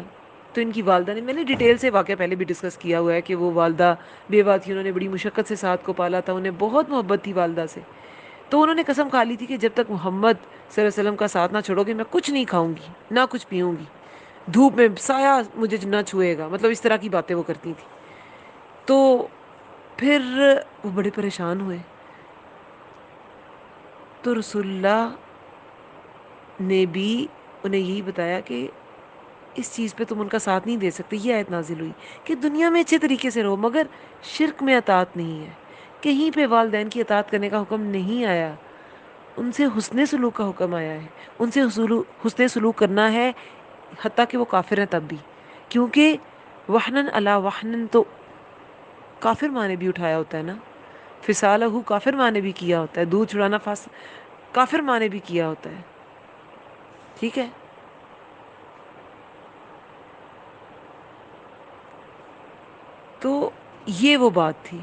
تو ان کی والدہ نے، میں نے ڈیٹیل سے واقعہ پہلے بھی ڈسکس کیا ہوا ہے کہ وہ والدہ بیوہ تھی، انہوں نے بڑی مشقت سے سعد کو پالا تھا، انہیں بہت محبت تھی والدہ سے. تو انہوں نے قسم کھا لی تھی کہ جب تک محمد صلی اللہ علیہ وسلم کا ساتھ نہ چھوڑو گے، میں کچھ نہیں کھاؤں گی، نہ کچھ پیوں گی، دھوپ میں سایہ مجھے نہ چھوئے گا. مطلب اس طرح کی باتیں وہ کرتی تھی. تو پھر وہ بڑے پریشان ہوئے. تو رسول اللہ نے بھی انہیں یہی بتایا کہ اس چیز پہ تم ان کا ساتھ نہیں دے سکتے. یہ آیت نازل ہوئی کہ دنیا میں اچھے طریقے سے رہو، مگر شرک میں اطاعت نہیں ہے. کہیں پہ والدین کی اطاعت کرنے کا حکم نہیں آیا، ان سے حسن سلوک کا حکم آیا ہے. ان سے حسن سلوک کرنا ہے، حتیٰ کہ وہ کافر ہیں تب بھی. کیونکہ وحنن علی وحنن، تو کافر معنی بھی اٹھایا ہوتا ہے نا. فسالہ کافر معنی بھی کیا ہوتا ہے، دودھ چھڑانا کافر معنی بھی کیا ہوتا ہے. ٹھیک ہے. تو یہ وہ بات تھی.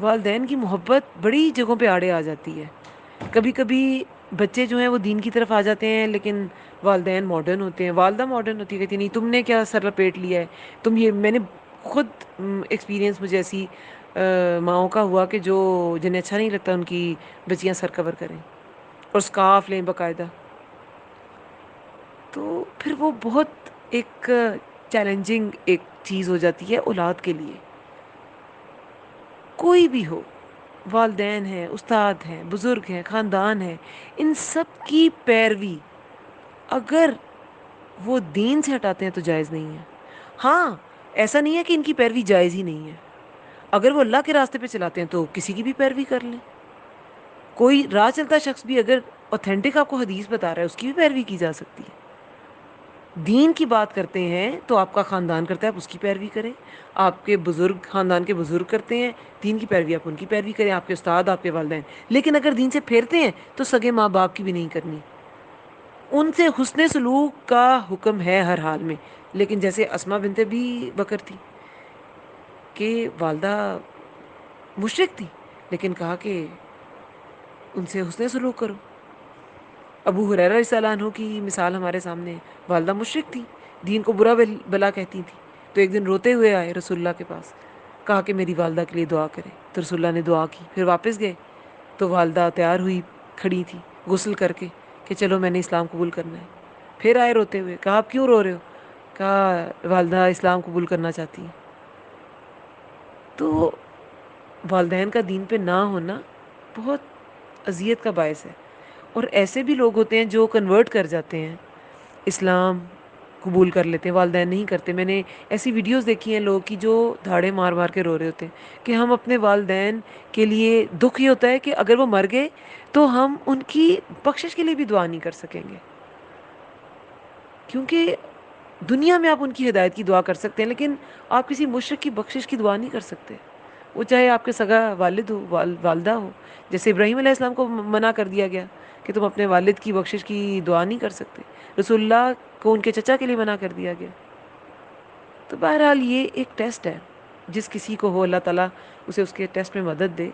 والدین کی محبت بڑی جگہوں پہ آڑے آ جاتی ہے. کبھی کبھی بچے جو ہیں وہ دین کی طرف آ جاتے ہیں، لیکن والدین ماڈرن ہوتے ہیں، والدہ ماڈرن ہوتی ہے، کہتی نہیں تم نے کیا سر لپیٹ لیا ہے، تم یہ. میں نے خود ایکسپیرینس مجھے ایسی ماؤں کا ہوا کہ جو جنہیں اچھا نہیں لگتا ان کی بچیاں سر کور کریں اور اسکارف لیں باقاعدہ. تو پھر وہ بہت ایک چیلنجنگ ایک چیز ہو جاتی ہے اولاد کے لیے. کوئی بھی ہو، والدین ہیں، استاد ہیں، بزرگ ہیں، خاندان ہیں، ان سب کی پیروی اگر وہ دین سے ہٹاتے ہیں تو جائز نہیں ہے. ہاں، ایسا نہیں ہے کہ ان کی پیروی جائز ہی نہیں ہے. اگر وہ اللہ کے راستے پہ چلاتے ہیں تو کسی کی بھی پیروی کر لیں. کوئی راہ چلتا شخص بھی اگر اوتھینٹک آپ کو حدیث بتا رہا ہے اس کی بھی پیروی کی جا سکتی ہے. دین کی بات کرتے ہیں تو آپ کا خاندان کرتا ہے آپ اس کی پیروی کریں. آپ کے بزرگ خاندان کے بزرگ کرتے ہیں دین کی پیروی، آپ ان کی پیروی کریں، آپ کے استاد، آپ کے والدین. لیکن اگر دین سے پھیرتے ہیں تو سگے ماں باپ کی بھی نہیں کرنی. ان سے حسن سلوک کا حکم ہے ہر حال میں. لیکن جیسے اسما بنت ابی بکر تھی کہ والدہ مشرک تھی لیکن کہا کہ ان سے حسن سلوک کرو. ابو ہریرہ رضی اللہ عنہ کی مثال ہمارے سامنے ہے. والدہ مشرک تھی، دین کو برا بلا کہتی تھی. تو ایک دن روتے ہوئے آئے رسول اللہ کے پاس، کہا کہ میری والدہ کے لیے دعا کرے. تو رسول اللہ نے دعا کی. پھر واپس گئے تو والدہ تیار ہوئی کھڑی تھی غسل کر کے کہ چلو میں نے اسلام قبول کرنا ہے. پھر آئے روتے ہوئے، کہا آپ کیوں رو رہے ہو؟ کہا والدہ اسلام قبول کرنا چاہتی ہیں. تو والدین کا دین پہ نہ ہونا بہت اذیت کا باعث ہے. اور ایسے بھی لوگ ہوتے ہیں جو کنورٹ کر جاتے ہیں، اسلام قبول کر لیتے ہیں، والدین نہیں کرتے. میں نے ایسی ویڈیوز دیکھی ہیں لوگ کی جو دھاڑے مار مار کے رو رہے ہوتے ہیں کہ ہم اپنے والدین کے لیے دکھ یہ ہوتا ہے کہ اگر وہ مر گئے تو ہم ان کی بخشش کے لیے بھی دعا نہیں کر سکیں گے. کیونکہ دنیا میں آپ ان کی ہدایت کی دعا کر سکتے ہیں لیکن آپ کسی مشرک کی بخشش کی دعا نہیں کر سکتے، وہ چاہے آپ کے سگا والد ہو، والدہ ہو. جیسے ابراہیم علیہ السلام کو منع کر دیا گیا کہ تم اپنے والد کی بخشش کی دعا نہیں کر سکتے. رسول اللہ کو ان کے چچا کے لیے منع کر دیا گیا. تو بہرحال یہ ایک ٹیسٹ ہے، جس کسی کو ہو اللہ تعالیٰ اسے اس کے ٹیسٹ میں مدد دے.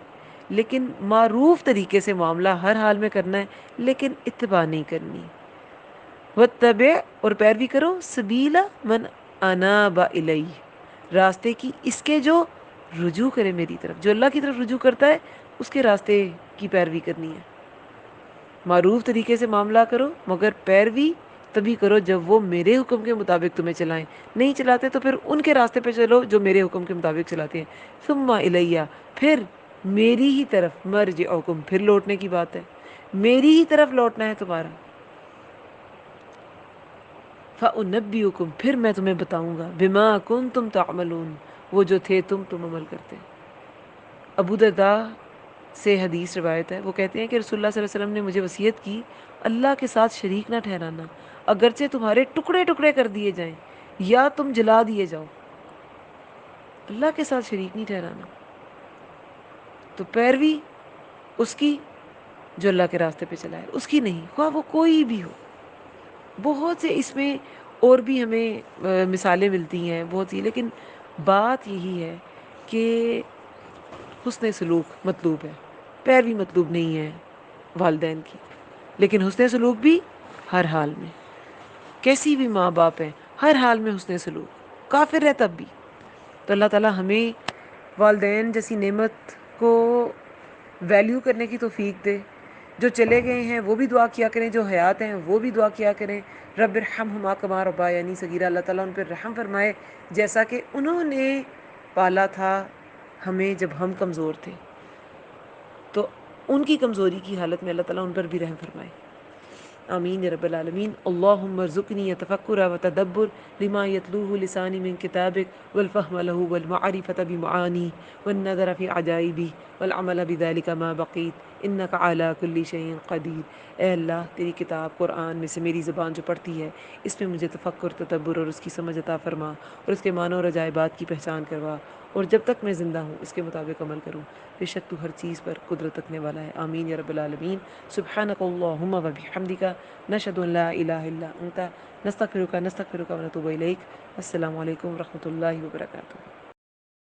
لیکن معروف طریقے سے معاملہ ہر حال میں کرنا ہے لیکن اتباع نہیں کرنی. واتبع اور پیروی کرو سبیل من اناب الی، راستے کی اس کے جو رجوع کرے میری طرف، جو اللہ کی طرف رجوع کرتا ہے اس کے راستے کی پیروی کرنی ہے. معروف طریقے سے معاملہ کرو مگر پیروی تبھی کرو جب وہ میرے حکم کے مطابق تمہیں چلائیں. نہیں چلاتے تو پھر ان کے راستے پہ چلو جو میرے حکم کے مطابق چلاتے ہیں. ثم الیہ، پھر میری ہی طرف مرجعکم، پھر لوٹنے کی بات ہے، میری ہی طرف لوٹنا ہے تمہارا. فَأُنَبِّئُكُمْ، پھر میں تمہیں بتاؤں گا، بِمَا كُنْتُمْ تَعْمَلُونَ، وہ جو تھے تم عمل کرتے. ابو درداء سے حدیث روایت ہے، وہ کہتے ہیں کہ رسول اللہ صلی اللہ علیہ وسلم نے مجھے وصیت کی اللہ کے ساتھ شریک نہ ٹھہرانا، اگرچہ تمہارے ٹکڑے ٹکڑے کر دیے جائیں یا تم جلا دیے جاؤ، اللہ کے ساتھ شریک نہیں ٹھہرانا. تو پیروی اس کی جو اللہ کے راستے پہ چلائے، اس کی نہیں، خواہ وہ کوئی بھی ہو. بہت سے اس میں اور بھی ہمیں مثالیں ملتی ہیں بہت سی، لیکن بات یہی ہے کہ حسن سلوک مطلوب ہے، پیروی مطلوب نہیں ہے والدین کی. لیکن حسن سلوک بھی ہر حال میں، کیسی بھی ماں باپ ہیں ہر حال میں حسن سلوک، کافر ہے تب بھی. تو اللہ تعالیٰ ہمیں والدین جیسی نعمت کو ویلیو کرنے کی توفیق دے. جو چلے گئے ہیں وہ بھی دعا کیا کریں، جو حیات ہیں وہ بھی دعا کیا کریں. رب ارحمہما کما ربیانی صغیرہ، اللہ تعالیٰ ان پر رحم فرمائے جیسا کہ انہوں نے پالا تھا ہمیں جب ہم کمزور تھے. تو ان کی کمزوری کی حالت میں اللہ تعالیٰ ان پر بھی رحم فرمائے. آمین یا رب العالمین. اللہم ارزقنی تفکر و تدبر لما یتلوہ لسانی من کتابک والفہم له والمعرفة بمعانی والنظر فی عجائبی والعمل بذلك ما بقیت انک علی کل شیء قدیر. اے اللہ تیری کتاب قرآن میں سے میری زبان جو پڑھتی ہے اس میں مجھے تفکر، تدبر اور اس کی سمجھ عطا فرما اور اس کے معنی اور عجائبات کی پہچان کروا، اور جب تک میں زندہ ہوں اس کے مطابق عمل کروں. بے شک تو ہر چیز پر قدرت رکھنے والا ہے. آمین یا رب العالمین. سبحانک اللہم و بحمدک نشہد ان لا الہ الا انت نستغفرک و نتوب الیک. السلام علیکم و رحمۃ اللہ وبرکاتہ.